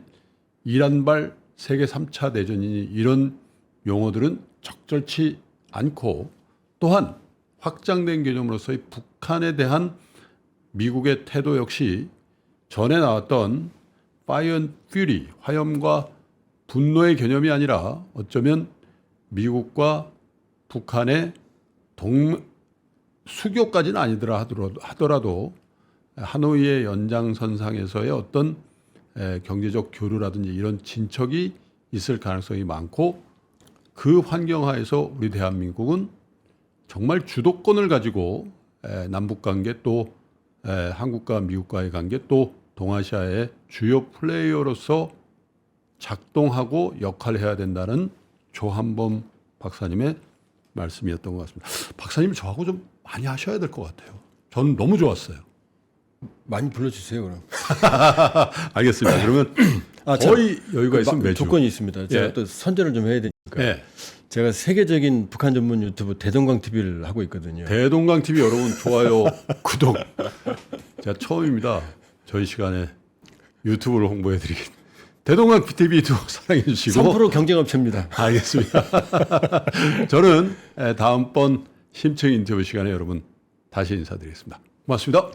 이란발 세계 3차 대전이니 이런 용어들은 적절치 않고 또한 확장된 개념으로서의 북한에 대한 미국의 태도 역시 전에 나왔던 Fire and Fury, 화염과 분노의 개념이 아니라 어쩌면 미국과 북한의 수교까지는 아니더라 하더라도 하노이의 연장선상에서의 어떤 경제적 교류라든지 이런 진척이 있을 가능성이 많고 그 환경하에서 우리 대한민국은 정말 주도권을 가지고 남북관계 또 한국과 미국과의 관계 또 동아시아의 주요 플레이어로서 작동하고 역할을 해야 된다는 조한범 박사님의 말씀이었던 것 같습니다. 박사님 저하고 좀 많이 하셔야 될 것 같아요. 저는 너무 좋았어요. 많이 불러주세요 그럼. 알겠습니다. 그러면 거의 여유가 있으면 매주. 조건이 있습니다. 제가 예. 또 선전을 좀 해야 되니까. 네. 제가 세계적인 북한 전문 유튜브 대동강 TV를 하고 있거든요. 대동강 TV 여러분 좋아요, 구독. 제가 처음입니다. 저희 시간에 유튜브를 홍보해드리겠습니다. 대동강 TV도 사랑해 주시고. 3% 경쟁업체입니다. 알겠습니다. 저는 다음번 심층 인터뷰 시간에 여러분 다시 인사드리겠습니다. 고맙습니다.